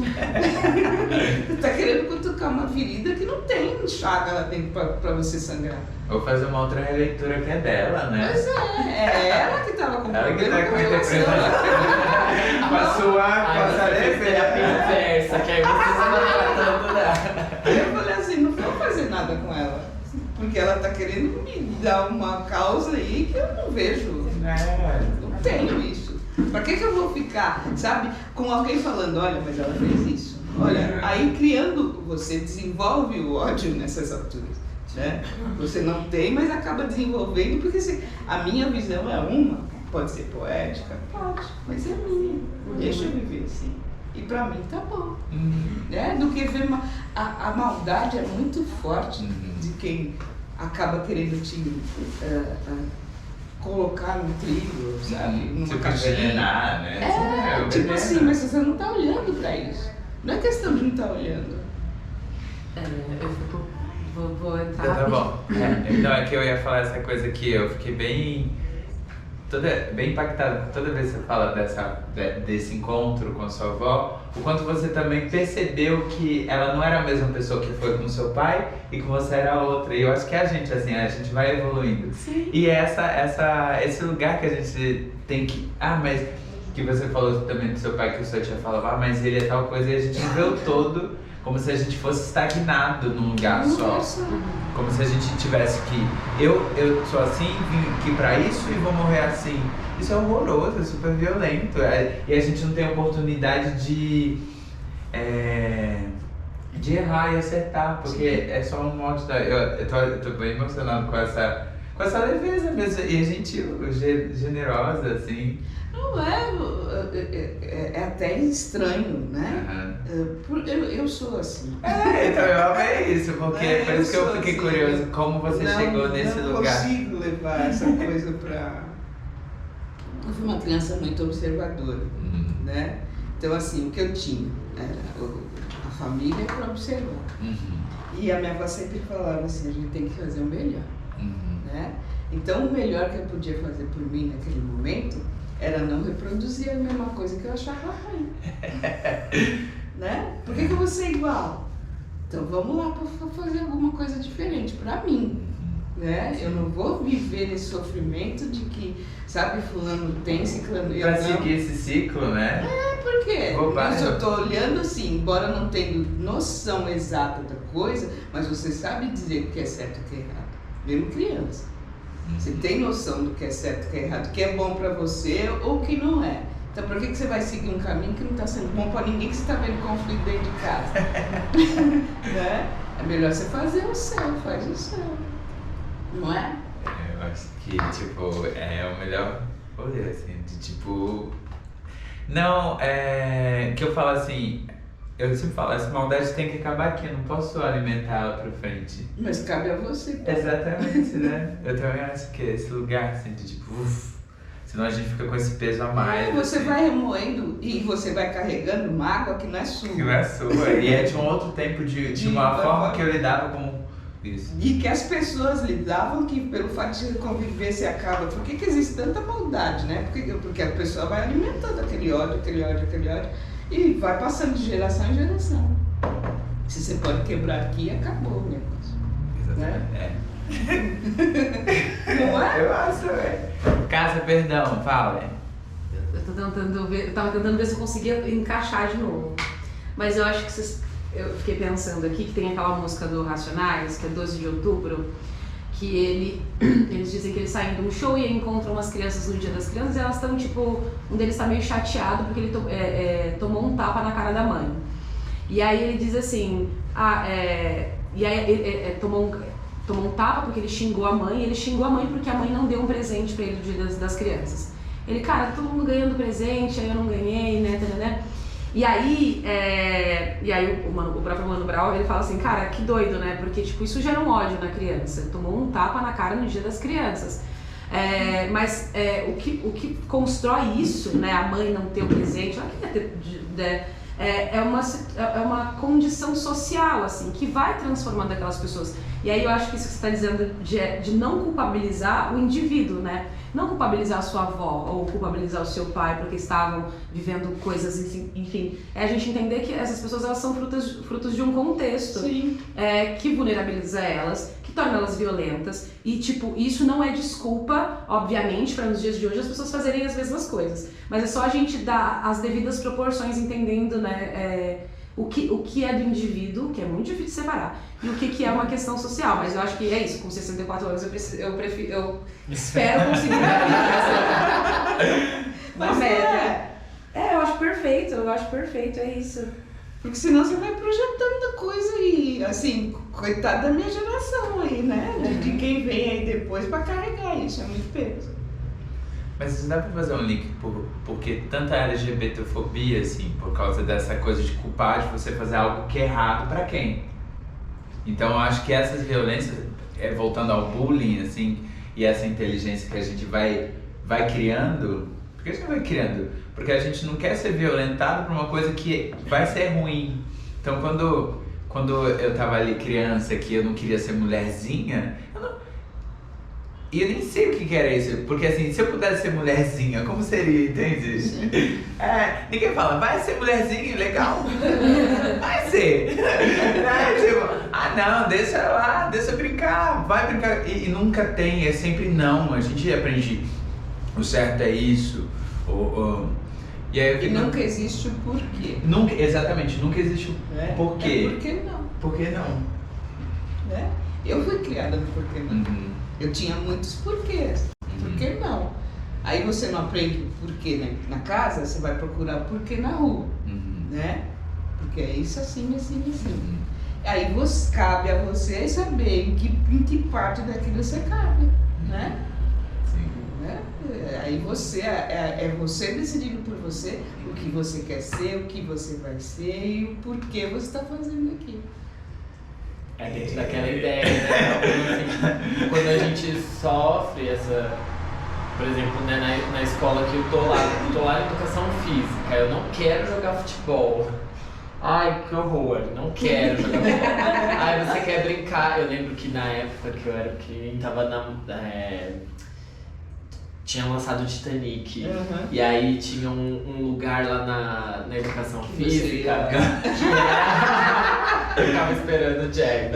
Tá querendo cutucar uma ferida que não tem chaga lá dentro pra você sangrar. Ou fazer uma outra releitura que é dela, né? Pois é ela que tava com Ela que problema tá com com a a relação. interpretação. Com a sua a inversa, que aí você se tratando dela. Aí eu falei assim, não vou fazer nada com ela. Porque ela tá querendo me dar uma causa aí que eu não vejo. Não tenho isso. Pra que eu vou ficar, sabe, com alguém falando, olha, mas ela fez isso. Olha, aí criando, você desenvolve o ódio nessas alturas. Né? Você não tem, mas acaba desenvolvendo, porque a minha visão é uma, pode ser poética, pode, mas é minha. Deixa eu viver assim. E pra mim tá bom. Né? Do que ver a maldade é muito forte de quem acaba querendo te colocar no trilho, sabe? Numa tipo, caixinha. envenenar, né? Tipo assim, mas você não tá olhando pra isso. Não é questão de não estar olhando. Eu fico. Vou entrar. Tá bom. Então é que eu ia falar essa coisa aqui, eu fiquei bem impactado toda vez que você fala desse encontro com a sua avó, o quanto você também percebeu que ela não era a mesma pessoa que foi com seu pai e que você era outra. E eu acho que a gente vai evoluindo. Sim. E esse lugar que a gente tem que... mas que você falou também do seu pai, que o seu tia falava, mas ele é tal coisa, e a gente vê o todo como se a gente fosse estagnado num lugar só. Como se a gente tivesse que... Eu sou assim, vim aqui pra isso e vou morrer assim. Isso é horroroso, é super violento. E a gente não tem oportunidade de errar e acertar, porque é só um modo da... Eu tô bem emocionado com essa leveza mesmo, e gentil, generosa, assim. Não é até estranho, né? Eu sou assim. Então eu amei isso, porque por isso que eu fiquei assim, curioso, como você chegou nesse lugar. Eu não consigo levar essa coisa pra... Eu fui uma criança muito observadora, né? Então assim, o que eu tinha era a família para observar. E a minha avó sempre falava assim, a gente tem que fazer o melhor, né? Então o melhor que eu podia fazer por mim naquele momento era não reproduzir a mesma coisa que eu achava ruim. Né? Por que eu vou ser igual? Então vamos lá para fazer alguma coisa diferente para mim. Né? Eu não vou viver nesse sofrimento de que, sabe, fulano tem, ciclano... Pra seguir esse ciclo, né? Por quê? Bobagem. Eu tô olhando assim, embora não tendo noção exata da coisa, mas você sabe dizer o que é certo e o que é errado. Mesmo criança. Você tem noção do que é certo e o que é errado, o que é bom pra você ou o que não é. Então por que você vai seguir um caminho que não está sendo bom pra ninguém, que você está vendo conflito dentro de casa? Né? É melhor você fazer o seu, faz o seu. Não é? Eu acho que, tipo, é o melhor poder, assim, de tipo... Não, que eu falo assim, eu sempre falo, essa maldade tem que acabar aqui, eu não posso alimentar ela pra frente. Mas cabe a você. Tá? Exatamente, né? Eu também acho que esse lugar, assim, de tipo, senão a gente fica com esse peso a mais. Você assim. vai remoendo e você vai carregando mágoa que não é sua. Que não é sua, e é de um outro tempo, de uma forma que eu lidava com isso. E que as pessoas lidavam que pelo fato de conviver se acaba. Por que existe tanta maldade, né? Porque a pessoa vai alimentando aquele ódio e vai passando de geração em geração. Se você pode quebrar aqui, acabou o negócio. Exatamente. Né? Não é? Eu acho, Casa, perdão, fala. Eu tava tentando ver se eu conseguia encaixar de novo. Mas eu acho que eu fiquei pensando aqui que tem aquela música do Racionais, que é 12 de outubro, que eles dizem que eles saem de um show e encontram umas crianças no Dia das Crianças e elas estão tipo, um deles tá meio chateado porque ele tomou um tapa na cara da mãe. E aí ele diz assim, e aí ele tomou um tapa porque ele xingou a mãe, e ele xingou a mãe porque a mãe não deu um presente pra ele no Dia das Crianças. Ele, cara, todo mundo ganhando presente, aí eu não ganhei, né? E aí o próprio Mano Brown, ele fala assim, cara, que doido, né? Porque, tipo, isso gera um ódio na criança. Ele tomou um tapa na cara no Dia das Crianças. O que constrói isso, né? A mãe não ter o presente, ela queria ter... é uma condição social, assim, que vai transformando aquelas pessoas. E aí eu acho que isso que você está dizendo de não culpabilizar o indivíduo, né? Não culpabilizar a sua avó ou culpabilizar o seu pai porque estavam vivendo coisas, enfim. É a gente entender que essas pessoas elas são frutos de um contexto que vulnerabiliza elas, que torna elas violentas. E, tipo, isso não é desculpa, obviamente, para nos dias de hoje as pessoas fazerem as mesmas coisas. Mas é só a gente dar as devidas proporções, entendendo, né? O que é do indivíduo, que é muito difícil de separar, e o que é uma questão social. Mas eu acho que é isso, com 64 anos eu espero conseguir uma meta. Eu acho perfeito, é isso. Porque senão você vai projetando coisa e, assim, coitado da minha geração aí, né? De quem vem aí depois pra carregar isso, é muito peso. Mas dá pra fazer um link porque tanta LGBTfobia, assim, por causa dessa coisa de culpar de você fazer algo que é errado pra quem? Então eu acho que essas violências, voltando ao bullying, assim, e essa inteligência que a gente vai criando, por que a gente vai criando? Porque a gente não quer ser violentado por uma coisa que vai ser ruim. Então quando eu tava ali criança, que eu não queria ser mulherzinha, e eu nem sei o que era isso, porque assim, se eu pudesse ser mulherzinha, como seria, entende? Ninguém fala, vai ser mulherzinha, legal. Vai ser. Tipo, não, deixa lá, deixa brincar, vai brincar. E nunca tem, é sempre não, a gente aprende, o certo é isso. E aí, nunca existe o porquê. Exatamente, nunca existe o porquê. Por que não? Por que não? Né? Eu fui criada no porquê não. Eu tinha muitos porquês. Por que não? Aí você não aprende o porquê, né? Na casa, você vai procurar o porquê na rua, né? Porque é isso assim. Aí cabe a você saber em que parte daquilo você cabe, né? Sim. Né? Aí você, é você decidindo por você o que você quer ser, o que você vai ser e o porquê você está fazendo aquilo. É dentro daquela ideia, né? Assim, quando a gente sofre essa... Por exemplo, né, na escola que eu tô lá em educação física, eu não quero jogar futebol. Ai, que horror, não quero jogar futebol. Ai, você quer brincar? Eu lembro que na época que eu era pequenininho, tinha lançado o Titanic. E aí tinha um lugar lá na educação física. Eu ficava esperando o Jack.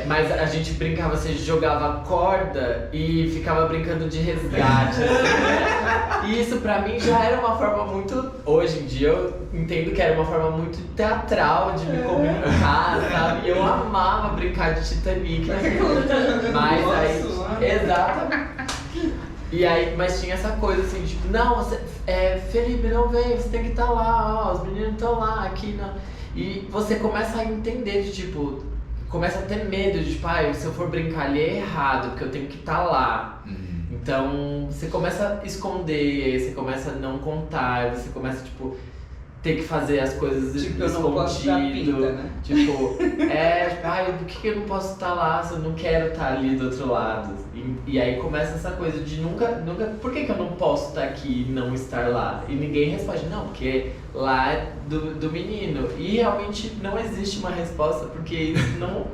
Mas a gente brincava, você jogava corda e ficava brincando de resgate. Assim. E isso pra mim já era uma forma muito... Hoje em dia eu entendo que era uma forma muito teatral de me comunicar, sabe? Eu amava brincar de Titanic. Mas aí... Exatamente. E aí, mas tinha essa coisa assim, tipo, não, você, Felipe, não vem, você tem que estar lá, ó, os meninos estão lá, aqui, não. E você começa a entender de tipo, começa a ter medo de tipo, se eu for brincar ali é errado, porque eu tenho que estar lá. Então, você começa a esconder, você começa a não contar, você começa, tipo, ter que fazer as coisas tipo, escondido, né? Tipo, por que eu não posso estar lá se eu não quero estar ali do outro lado? E aí começa essa coisa de nunca, por que eu não posso estar aqui e não estar lá? E ninguém responde, não, porque lá é do menino. E realmente não existe uma resposta, porque isso não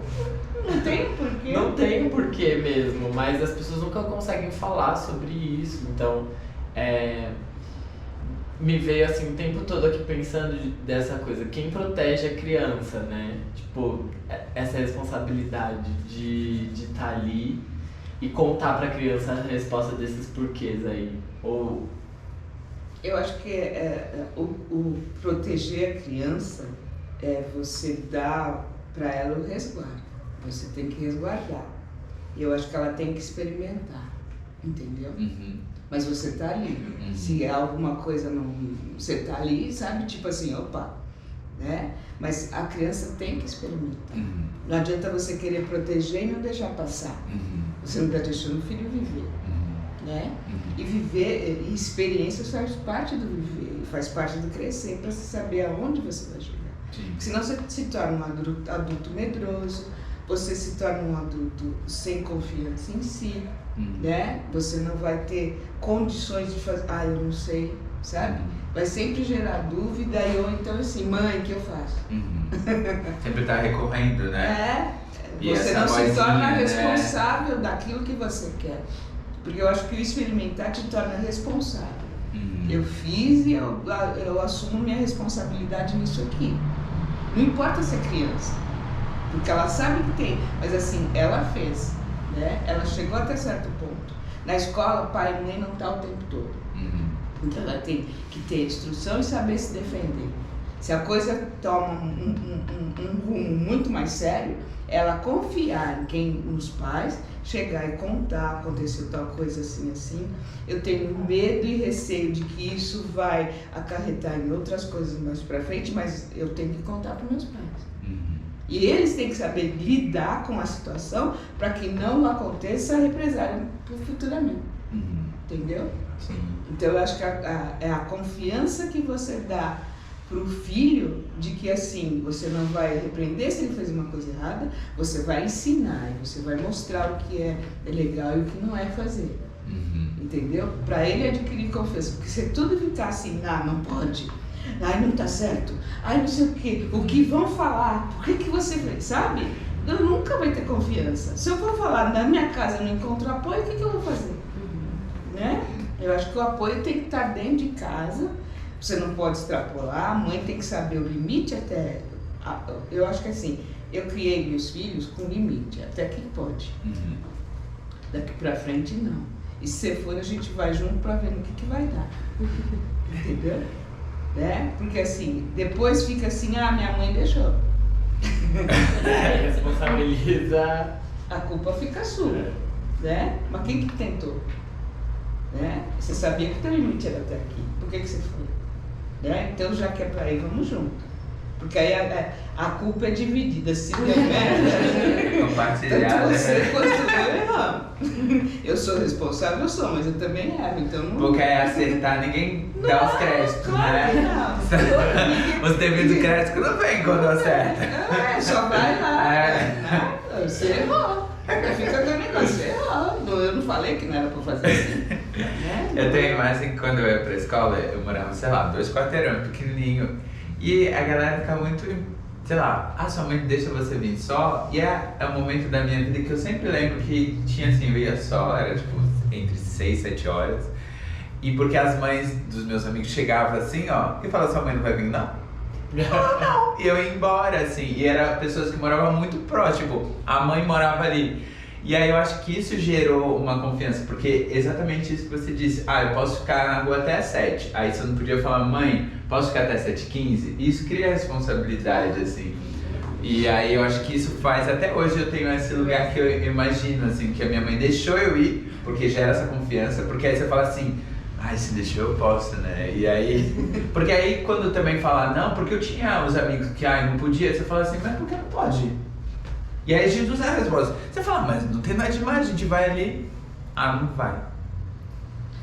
tem porquê. Não tem porquê mesmo, mas as pessoas nunca conseguem falar sobre isso. Então, me veio assim o tempo todo aqui pensando dessa coisa, quem protege a criança, né? Tipo, essa responsabilidade de estar ali e contar pra criança a resposta desses porquês aí. Ou... Eu acho que o proteger a criança é você dar pra ela o resguardo. Você tem que resguardar. E eu acho que ela tem que experimentar, entendeu? Mas você tá ali. Se é alguma coisa não... Você tá ali, sabe? Tipo assim, opa, né? Mas a criança tem que experimentar. Não adianta você querer proteger e não deixar passar. Você não tá deixando o filho viver, né? E viver, e experiências faz parte do viver, faz parte do crescer, para você saber aonde você vai chegar. Senão você se torna um adulto medroso, você se torna um adulto sem confiança em si, né? Você não vai ter condições de fazer, eu não sei, sabe? vai sempre gerar dúvida e ou então assim, mãe, o que eu faço? Sempre tá recorrendo, né? E Você essa não se vozinha, torna né? responsável daquilo que você quer. Porque eu acho que o experimentar te torna responsável. Eu fiz e eu assumo minha responsabilidade nisso aqui. Não importa se é criança, porque ela sabe que tem, mas assim, ela fez, né? Ela chegou até certo ponto. Na escola, pai e mãe não tá o tempo todo. Então ela tem que ter instrução e saber se defender. Se a coisa toma um rumo muito mais sério, ela confiar em quem, nos pais, chegar e contar, aconteceu tal coisa assim, assim. Eu tenho medo e receio de que isso vai acarretar em outras coisas mais pra frente, mas eu tenho que contar para meus pais. E eles têm que saber lidar com a situação para que não aconteça a represália futuramente. Entendeu? Sim. Então eu acho que é a confiança que você dá pro filho de que assim, você não vai repreender se ele fez uma coisa errada, você vai ensinar e você vai mostrar o que é legal e o que não é fazer. Entendeu? Para ele adquirir confiança, porque se tudo ficar assim, não pode, não tá certo, não sei o que vão falar, por que você fez, sabe? Eu nunca vai ter confiança. Se eu for falar na minha casa eu não encontro apoio, o que eu vou fazer? Né? Eu acho que o apoio tem que estar dentro de casa. Você não pode extrapolar, a mãe tem que saber o limite até... Eu acho que assim, eu criei meus filhos com limite, até que pode. Daqui pra frente, não. E se for, a gente vai junto pra ver no que vai dar. Entendeu? Né? Porque assim, depois fica assim, minha mãe deixou. Responsabiliza. A culpa fica sua. Né? Mas quem que tentou? Né? Você sabia que o teu limite era até aqui. Por que você foi? Né? Então, já que é pra ir, vamos junto. Porque aí a culpa é dividida. Se der merda, Compartilhada. tanto você quanto eu erramos. Eu sou responsável, eu sou, mas eu também erro. Então não... Porque aí acertar, ninguém dá os créditos, claro né? Não. Os devidos créditos não vem quando acerta. Só vai lá. Você errou. Fica com o negócio, você errou. Eu não falei que não era pra fazer assim. Eu tenho a imagem que quando eu ia pra escola, eu morava, sei lá, 2 quarteirões, pequenininho. E a galera fica muito, sei lá, sua mãe deixa você vir só. E é um momento da minha vida que eu sempre lembro que tinha assim, eu ia só, era tipo entre 6 e 7 horas. E porque as mães dos meus amigos chegavam assim, e falavam, sua mãe não vai vir não? Não. E eu ia embora, assim, e eram pessoas que moravam muito próximo, tipo, a mãe morava ali. E aí eu acho que isso gerou uma confiança, porque exatamente isso que você disse, eu posso ficar na rua até às 7. Aí você não podia falar, mãe, posso ficar até 7h15? Isso cria responsabilidade, assim. E aí eu acho que isso faz, até hoje eu tenho esse lugar que eu imagino, assim, que a minha mãe deixou eu ir, porque gera essa confiança, porque aí você fala assim, se deixou eu posso, né? E aí, porque aí quando também falar não, porque eu tinha os amigos que não podia, você fala assim, mas por que não pode? E aí a gente usa a resposta. Você fala, mas não tem nada demais, a gente vai ali. Não vai.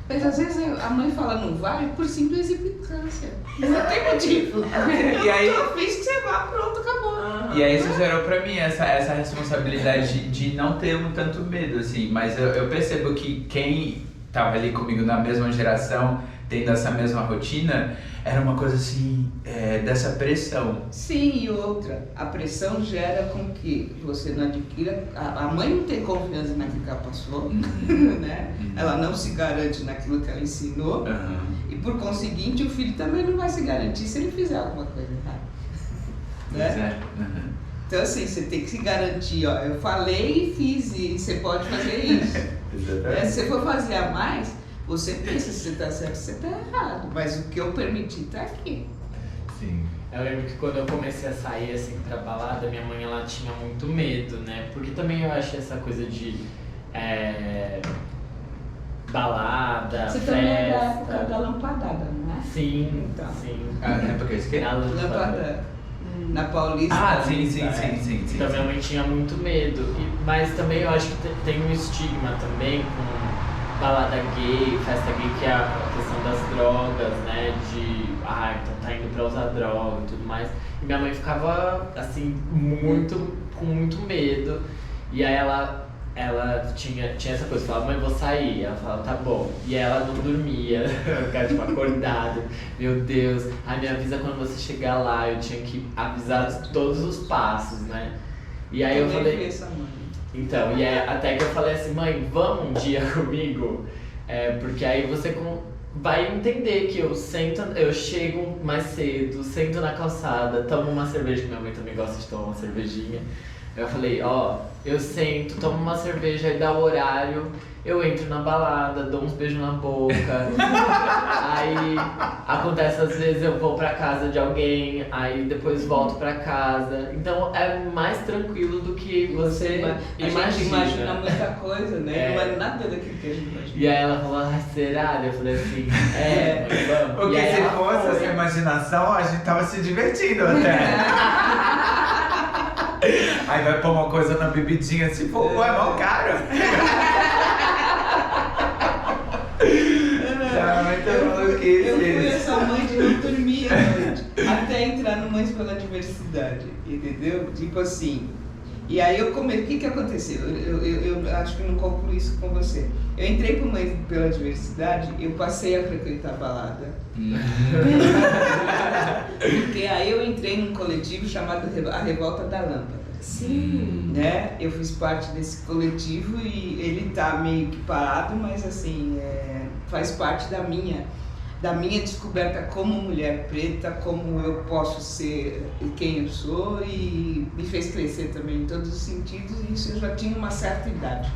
Mas às vezes a mãe fala não vai por simples implicância. Não tem motivo. E aí, eu fiz que você vá, pronto, acabou. E aí isso gerou pra mim essa responsabilidade de não ter tanto medo, assim. Mas eu percebo que quem tava ali comigo na mesma geração, tendo essa mesma rotina, era uma coisa assim, dessa pressão. Sim, e outra, a pressão gera com que você não adquira, a mãe não tem confiança naquilo que ela passou, né? Ela não se garante naquilo que ela ensinou, e por conseguinte o filho também não vai se garantir se ele fizer alguma coisa errada. Né? Então assim, você tem que se garantir, eu falei e fiz, e você pode fazer isso. Se você for fazer a mais, você pensa se você tá certo, se você tá errado, mas o que eu permiti tá aqui. Sim. Eu lembro que quando eu comecei a sair assim pra balada, minha mãe ela tinha muito medo, né? Porque também eu acho essa coisa de balada, você festa. também é da época da lampadada, não é? Sim, então. Sim. É porque eu esqueci? A Lampadada. Na Paulista. Sim. Então minha mãe tinha muito medo. Mas também eu acho que tem um estigma também com balada gay, festa gay, que é a questão das drogas, né? Então tá indo pra usar droga e tudo mais. E minha mãe ficava, assim, com muito medo. E aí ela ela tinha essa coisa, falava, mãe, vou sair. Ela falava, tá bom. E ela não dormia, ficava tipo acordada. Meu Deus, me avisa quando você chegar lá. Eu tinha que avisar todos os passos, né? E aí eu falei. Essa mãe. Então, e até que eu falei assim, mãe, vamos um dia comigo? Porque aí você vai entender que eu chego mais cedo, sento na calçada, tomo uma cerveja, que minha mãe também gosta de tomar uma cervejinha. Eu falei, eu sento, tomo uma cerveja, aí dá o horário, eu entro na balada, dou uns beijos na boca. Aí acontece às vezes eu vou pra casa de alguém, aí depois volto pra casa. Então é mais tranquilo do que você imagina. A gente imagina muita coisa, né? Não é nada daquilo que a gente imagina. E aí ela falou, será? Eu falei assim, mãe, vamos. Porque e aí se fosse essa imaginação, a gente tava se divertindo até. Aí vai pôr uma coisa na bebidinha assim, pô, é mal caro. Eu fui essa mãe de não dormir à noite, até entrar no Mães pela Diversidade, entendeu? Tipo assim. E aí eu comecei, o que aconteceu? Eu acho que não concluí isso com você. Eu entrei pro Mães pela Diversidade, eu passei a frequentar a balada. Porque aí eu entrei num coletivo chamado A Revolta da Lâmpada. Sim. Né? Eu fiz parte desse coletivo e ele tá meio que parado, mas assim, faz parte da minha descoberta como mulher preta, como eu posso ser quem eu sou, e me fez crescer também em todos os sentidos, e isso eu já tinha uma certa idade.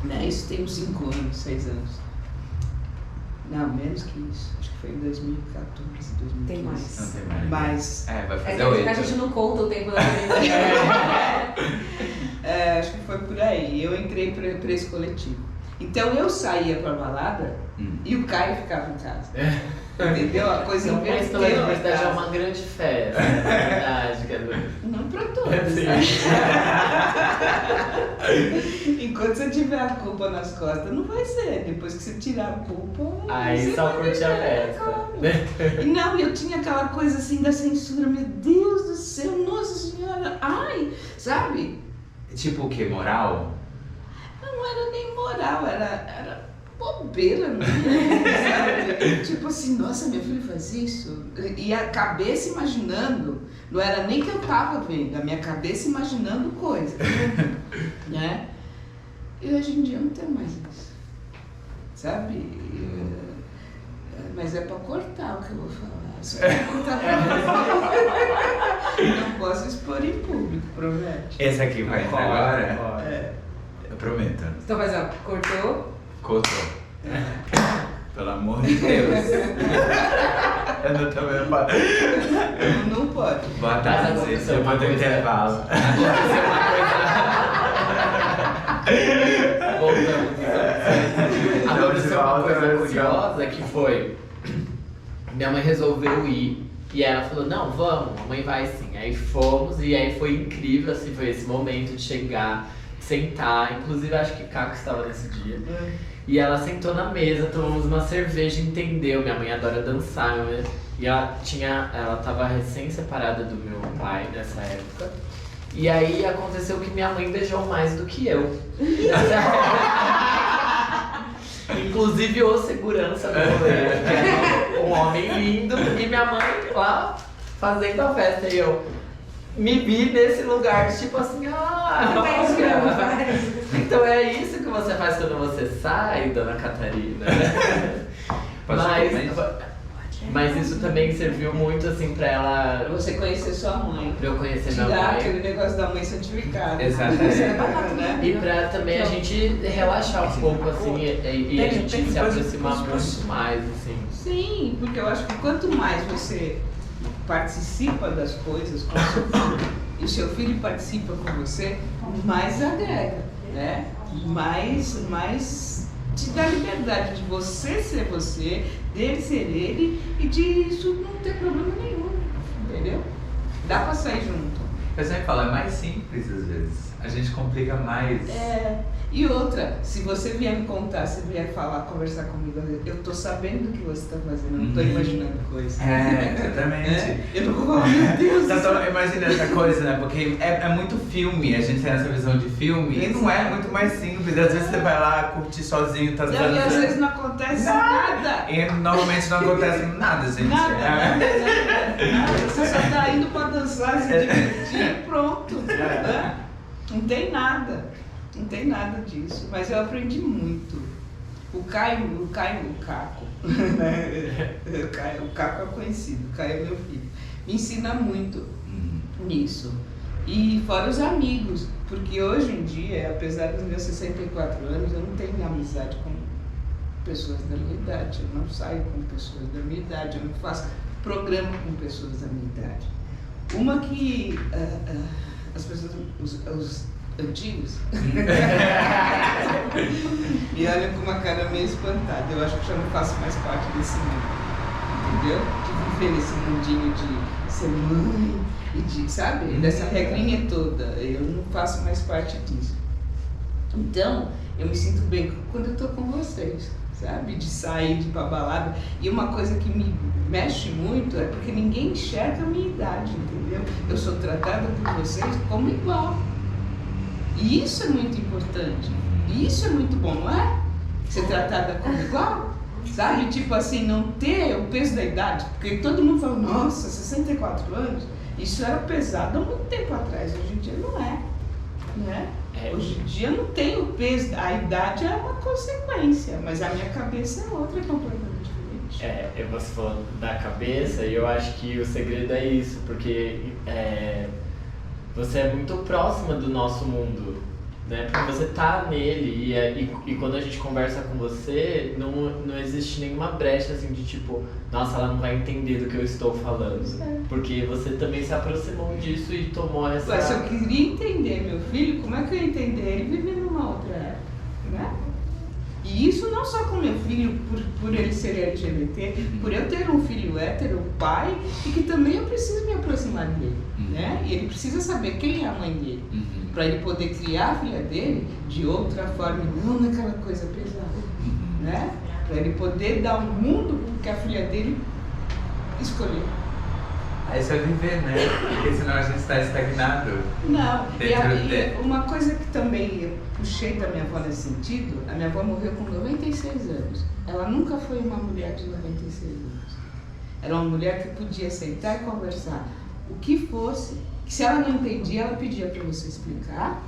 Né? Isso tem uns 5 anos, 6 anos. Não, menos que isso. Acho que foi em 2014, 2015. Tem mais. Não tem mais. Mas... vai fazer 8. A gente não conta o tempo da vida. Acho que foi por aí. Eu entrei para esse coletivo. Então eu saía pra balada e o Caio ficava em casa. Entendeu? A coisa então, inverteu. A Diversidade é uma grande festa, na verdade. Não pra todos, né? Enquanto você tiver a culpa nas costas, não vai ser. Depois que você tirar a culpa, aí só curte a festa. E não, eu tinha aquela coisa assim da censura. Meu Deus do céu, nossa senhora. Ai, sabe? Tipo o que? Moral? Não era nem moral, era bobeira minha, sabe? Tipo assim, nossa, meu filho faz isso. E a cabeça imaginando, não era nem que eu tava vendo, a minha cabeça imaginando coisas, né? E hoje em dia não tem mais isso, sabe? Mas é pra cortar o que eu vou falar. Só pra cortar não posso expor em público, promete. Esse aqui vai entrar agora? É. Eu prometo. Então faz, cortou. Cortou. Pelo amor de Deus. Eu não tô vendo. Não pode. Boa tarde, depois do intervalo. Aconteceu uma coisa curiosa que foi, minha mãe resolveu ir e ela falou, não, vamos, a mãe vai sim. Aí fomos e aí foi incrível, assim, foi esse momento de chegar, sentar, inclusive acho que Caco estava nesse dia. E ela sentou na mesa, tomamos uma cerveja, entendeu? Minha mãe adora dançar, e ela tava recém-separada do meu pai nessa época. E aí aconteceu que minha mãe beijou mais do que eu. Inclusive o segurança do rolê, que era um homem lindo, e minha mãe lá fazendo a festa. E eu me vi nesse lugar, tipo assim, então é isso que você faz quando você sai, dona Catarina. Mas isso também serviu muito, assim, pra ela... Você conhecer sua mãe. Pra eu conhecer minha tirar mãe. aquele negócio da mãe santificada. Exatamente. Né? E pra também a gente relaxar um pouco, assim, e a gente se aproximar muito mais, assim. Sim, porque eu acho que quanto mais você participa das coisas com o seu filho, e o seu filho participa com você, mais agrega, né? Mais te dá liberdade de você ser você, dele ser ele, e de isso não ter problema nenhum, entendeu? Dá pra sair junto. Eu sempre falo, é mais simples às vezes. A gente complica mais. E outra, se você vier me contar, se vier falar, conversar comigo, eu tô sabendo do que você tá fazendo, eu não tô imaginando coisas. Exatamente. Eu não vou falar, meu Deus. Então, imagina essa coisa, né? Porque é muito filme, a gente tem essa visão de filme e não é muito mais simples. Às vezes você vai lá curtir sozinho, tá E às vezes não acontece nada. E normalmente não acontece nada, gente. Nada. Você só tá indo pra dançar, se divertir e pronto. Né? Não tem nada. Não tem nada disso. Mas eu aprendi muito. O Caco, né? O Caco é conhecido, o Caio é meu filho. Me ensina muito nisso. E fora os amigos, porque hoje em dia, apesar dos meus 64 anos, eu não tenho amizade com pessoas da minha idade. Eu não saio com pessoas da minha idade, eu não faço programa com pessoas da minha idade. Uma que as pessoas, os antigos, me olham com uma cara meio espantada. Eu acho que já não faço mais parte desse mundo, entendeu? De viver nesse mundinho de ser mãe e de, sabe, dessa regrinha toda. Eu não faço mais parte disso. Então, eu me sinto bem quando eu tô com vocês, sabe? De sair, de ir pra balada. E uma coisa que me mexe muito é porque ninguém enxerga a minha idade, entendeu? Eu sou tratada por vocês como igual. E isso é muito importante. E isso é muito bom, não é? Ser tratada como igual. Sabe? Tipo assim, não ter o peso da idade. Porque todo mundo fala, nossa, 64 anos. Isso era pesado há muito tempo atrás. Hoje em dia não é. Né? Hoje em dia não tem o peso. A idade é uma consequência. Mas a minha cabeça é outra, é completamente diferente. Você falou da cabeça, e eu acho que o segredo é isso. Porque você é muito próxima do nosso mundo, né? Porque você tá nele e quando a gente conversa com você, não existe nenhuma brecha assim de tipo, nossa, ela não vai entender do que eu estou falando. Porque você também se aproximou disso e tomou essa... Mas se eu queria entender meu filho, como é que eu ia entender ele vivendo numa outra época, né? E isso não só com meu filho, por ele ser LGBT, por eu ter um filho hétero, pai, e que também eu preciso me aproximar dele, né? E ele precisa saber quem é a mãe dele, para ele poder criar a filha dele de outra forma, não naquela coisa pesada, né? Para ele poder dar um mundo que a filha dele escolheu. Isso é viver, né? Porque senão a gente está estagnado. Não, e uma coisa que também eu puxei da minha avó nesse sentido, a minha avó morreu com 96 anos. Ela nunca foi uma mulher de 96 anos. Era uma mulher que podia sentar e conversar o que fosse, que se ela não entendia, ela pedia para você explicar,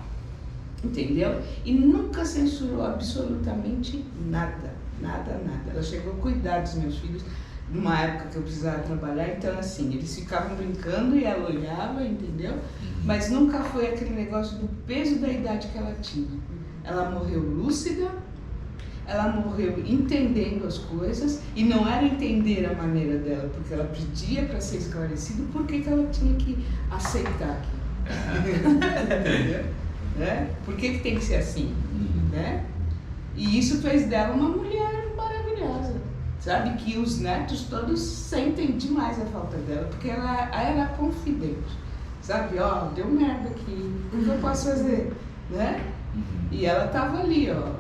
entendeu? E nunca censurou absolutamente nada, nada, nada. Ela chegou a cuidar dos meus filhos numa época que eu precisava trabalhar, então assim, eles ficavam brincando e ela olhava, entendeu? Mas nunca foi aquele negócio do peso da idade que ela tinha. Ela morreu lúcida, ela morreu entendendo as coisas, e não era entender a maneira dela, porque ela pedia para ser esclarecido por que ela tinha que aceitar aquilo. Entendeu? Né? Por que tem que ser assim? Né? E isso fez dela uma mulher maravilhosa. Sabe, que os netos todos sentem demais a falta dela, porque ela era confidente, sabe, ó, deu merda aqui, o que eu posso fazer, né? E ela tava ali, ó,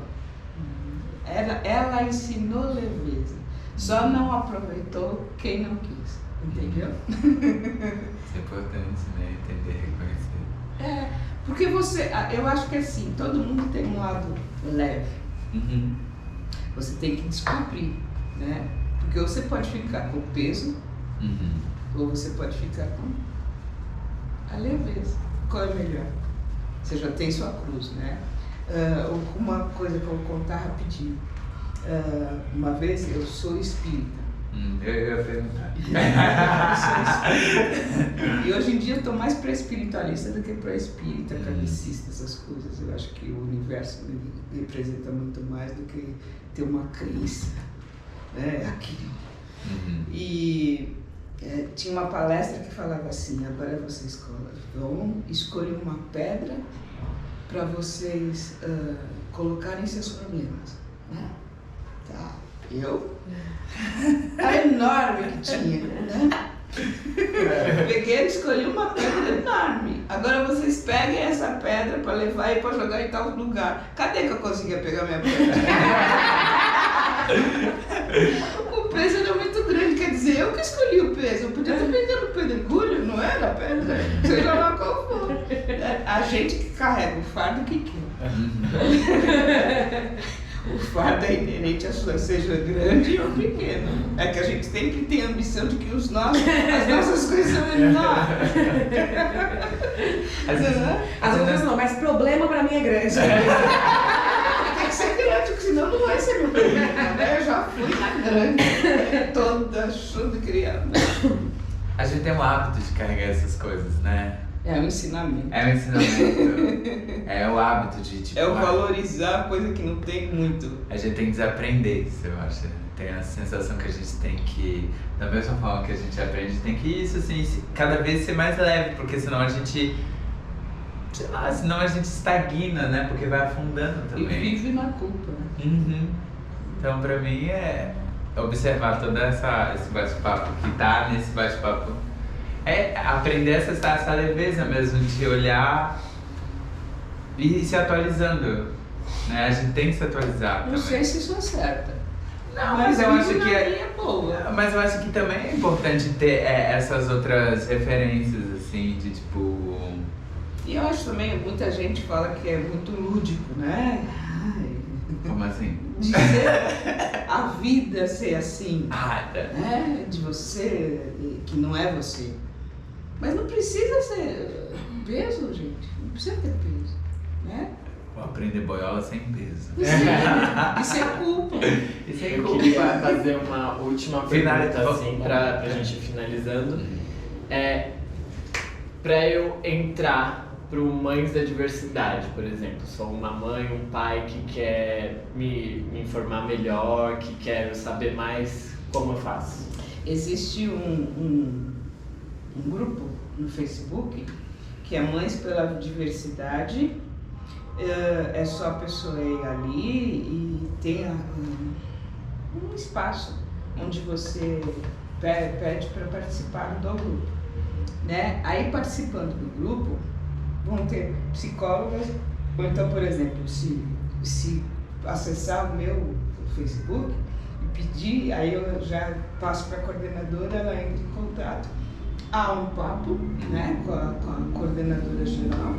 ela ensinou leveza, só não aproveitou quem não quis, entendeu? Isso é importante, né? Entender, reconhecer. Porque eu acho que assim, todo mundo tem um lado leve, você tem que descobrir. Né? Porque ou você pode ficar com o peso, ou você pode ficar com a leveza. Qual é melhor? Você já tem sua cruz, né? Uma coisa que eu vou contar rapidinho. Uma vez, eu sou espírita. Eu ia perguntar. Eu sou espírita. E hoje em dia eu estou mais para espiritualista do que para espírita, kardecista, essas coisas. Eu acho que o universo me representa muito mais do que ter uma crença. Aqui. E tinha uma palestra que falava assim, agora vocês escolhem uma pedra para vocês colocarem seus problemas. Né? Tá. A enorme que tinha, né? Peguei e escolhi uma pedra enorme. Agora Agora vocês peguem essa pedra para levar e para jogar em tal lugar. Cadê que eu conseguia pegar minha pedra? O peso era muito grande, quer dizer, eu que escolhi o peso. Eu podia ter pegado o pedregulho, não era a pedra. Seja lá qual for. A gente que carrega o fardo que quer. O fardo é inerente a sua, seja grande ou pequeno. É que a gente sempre tem a ambição de que as nossas coisas são menores. As outras não, mas problema pra mim é grande. Tem que ser grande, porque senão não vai ser meu problema, né? Eu já fui grande, toda chuda criada. A gente tem o hábito de carregar essas coisas, né? É um ensinamento. É um ensinamento. É o hábito de, tipo... É o valorizar coisa que não tem muito. A gente tem que desaprender isso, eu acho. Tem a sensação que a gente tem que, da mesma forma que a gente aprende, tem que isso, assim, cada vez ser mais leve, porque senão a gente, sei lá, senão a gente estagna, né? Porque vai afundando também. E vive na culpa, né? Uhum. Então, pra mim, é observar todo esse bate-papo que tá nesse bate-papo. É aprender essa leveza mesmo de olhar e ir se atualizando, né? A gente tem que se atualizar Não também. sei se isso é certo. Não, mas eu acho que é boa. Mas eu acho que também é importante ter essas outras referências, assim, de tipo... E eu acho também, muita gente fala que é muito lúdico, né? Como assim? De ser a vida ser assim, Nada. né? De você, que não é você. Mas não precisa ser peso, gente. Não precisa ter peso, né? Vou aprender boiola sem peso. Isso é culpa. Isso é Eu culpa. queria fazer uma última pergunta, Finaliza. assim, pra gente ir finalizando. Pra eu entrar pro Mães da Diversidade, por exemplo, sou uma mãe, um pai que quer me informar melhor, que quer saber mais, como eu faço? Existe um grupo no Facebook que é Mães pela Diversidade. É só a pessoa ir ali e tem um espaço onde você pede para participar do grupo, né? Aí, participando do grupo, vão ter psicólogas, ou então, por exemplo, se acessar o meu Facebook e pedir, aí eu já passo para a coordenadora, ela entra em contato. Há um papo, né, com a coordenadora geral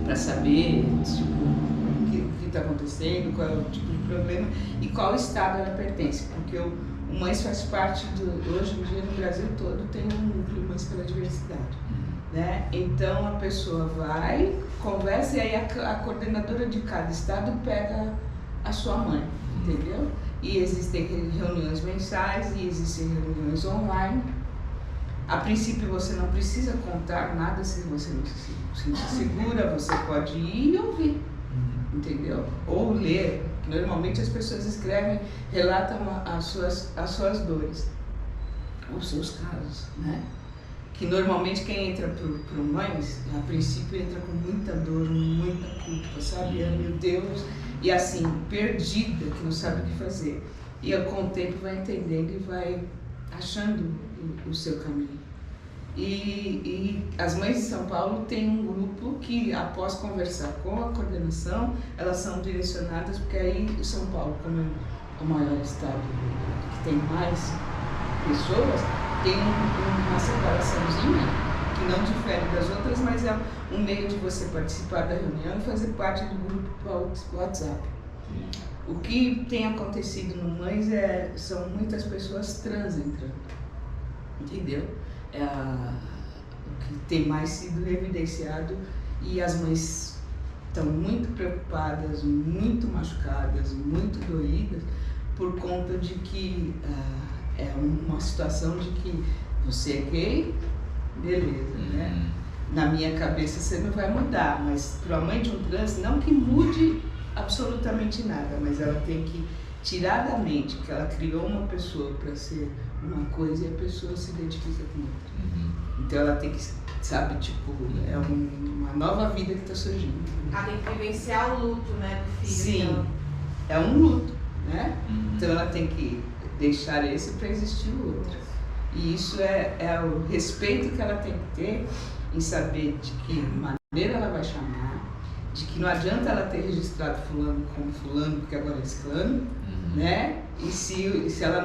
para saber tipo, o que está acontecendo, qual é o tipo de problema e qual estado ela pertence, porque o Mães faz parte hoje em dia no Brasil todo tem um núcleo Mães pela Diversidade, né? Então a pessoa vai, conversa e aí a coordenadora de cada estado pega a sua mãe, entendeu? E existem reuniões mensais e existem reuniões online. A princípio você não precisa contar nada se você não se sentir segura, você pode ir e ouvir, entendeu? Ou ler. Normalmente as pessoas escrevem, relatam as suas dores, os seus casos, né? Que normalmente quem entra pro Mães, a princípio entra com muita dor, muita culpa, sabe? Meu Deus, e assim, perdida, que não sabe o que fazer. E com o tempo vai entendendo e vai achando o seu caminho. E as Mães de São Paulo têm um grupo que, após conversar com a coordenação, elas são direcionadas, porque aí São Paulo, como é o maior estado que tem mais pessoas, tem uma separaçãozinha que não difere das outras, mas é um meio de você participar da reunião e fazer parte do grupo WhatsApp. O que tem acontecido no Mães são muitas pessoas trans entrando, entendeu? O que tem mais sido evidenciado, e as mães estão muito preocupadas, muito machucadas, muito doídas, por conta de que é uma situação de que você é gay, beleza, né? Na minha cabeça você não vai mudar, mas para a mãe de um trans, não que mude absolutamente nada, mas ela tem que tirar da mente que ela criou uma pessoa para ser uma coisa e a pessoa se identifica com outra. Então ela tem que, sabe, tipo, é uma nova vida que está surgindo. Ela tem que vivenciar o luto, né, do filho. Sim, dela. é um luto, né? Então ela tem que deixar esse para existir o outro. E isso é o respeito que ela tem que ter em saber de que maneira ela vai chamar, de que não adianta ela ter registrado fulano como fulano, porque agora é ciclano, né? E se ela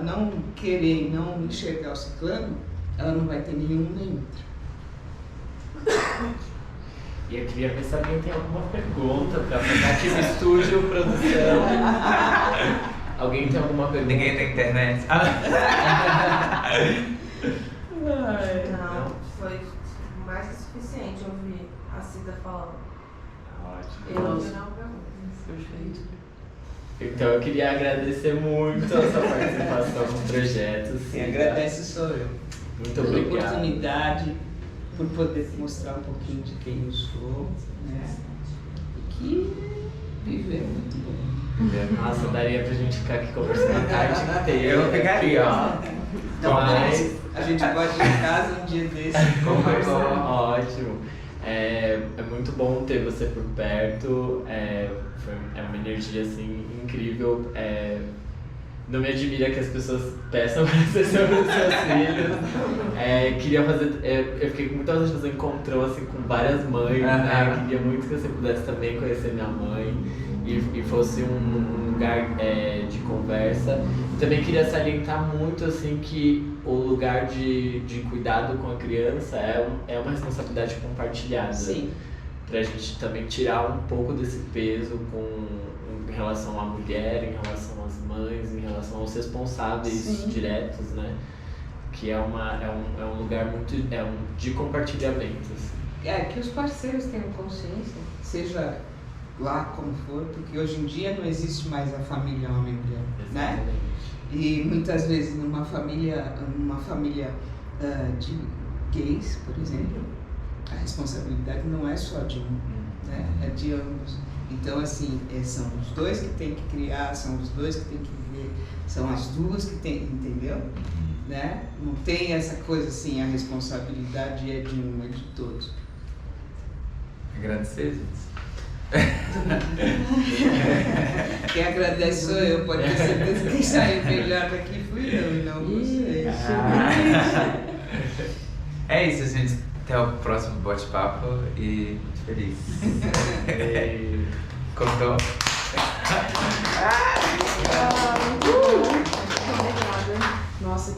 não querer, não enxergar o ciclano, ela não vai ter nenhum nem outro. E eu queria ver se alguém tem alguma pergunta para fazer aqui no estúdio, produção. Alguém tem alguma pergunta? Ninguém tem internet. Não, foi mais que suficiente ouvir a Cida falando. Ótimo. Eu não tenho nenhuma pergunta. Perfeito. Então eu queria agradecer muito a sua participação no projeto. Quem agradece sou eu. Muito Pela obrigado. oportunidade, por poder mostrar um pouquinho de quem eu sou, né? E que viver é muito bom. Nossa, daria pra gente ficar aqui conversando a tarde inteira. Eu ficaria, ó. Mas A gente pode ir em casa um dia desse. conversar. Ótimo. É muito bom ter você por perto. É uma energia assim incrível. Não me admira que as pessoas peçam para ser sobre os seus filhos. Queria fazer. Eu fiquei com muita vontade de fazer um encontrão assim, com várias mães. Né? Queria muito que você pudesse também conhecer minha mãe e fosse um lugar de conversa. Também queria salientar muito assim, que o lugar de cuidado com a criança é uma responsabilidade compartilhada. Sim. Pra gente também tirar um pouco desse peso em relação à mulher, em relação às mães, em relação aos responsáveis Sim. diretos, né? Que é um lugar muito de compartilhamento. Assim. Que os parceiros tenham consciência, seja lá como for, porque hoje em dia não existe mais a família homem e mulher, né? Exatamente. E muitas vezes numa família de gays, por exemplo, a responsabilidade não é só de um, né? É de ambos. Então, assim, são os dois que têm que criar, são os dois que têm que viver, são as duas que têm, entendeu? Né? Não tem essa coisa assim, a responsabilidade é de um, é de todos. Agradecer, gente. Quem agradece sou eu, pode ter certeza que quem saiu melhor daqui fui eu e não vocês. É isso, gente. Até o próximo bate-papo e muito feliz. Contou? Obrigada. Nossa,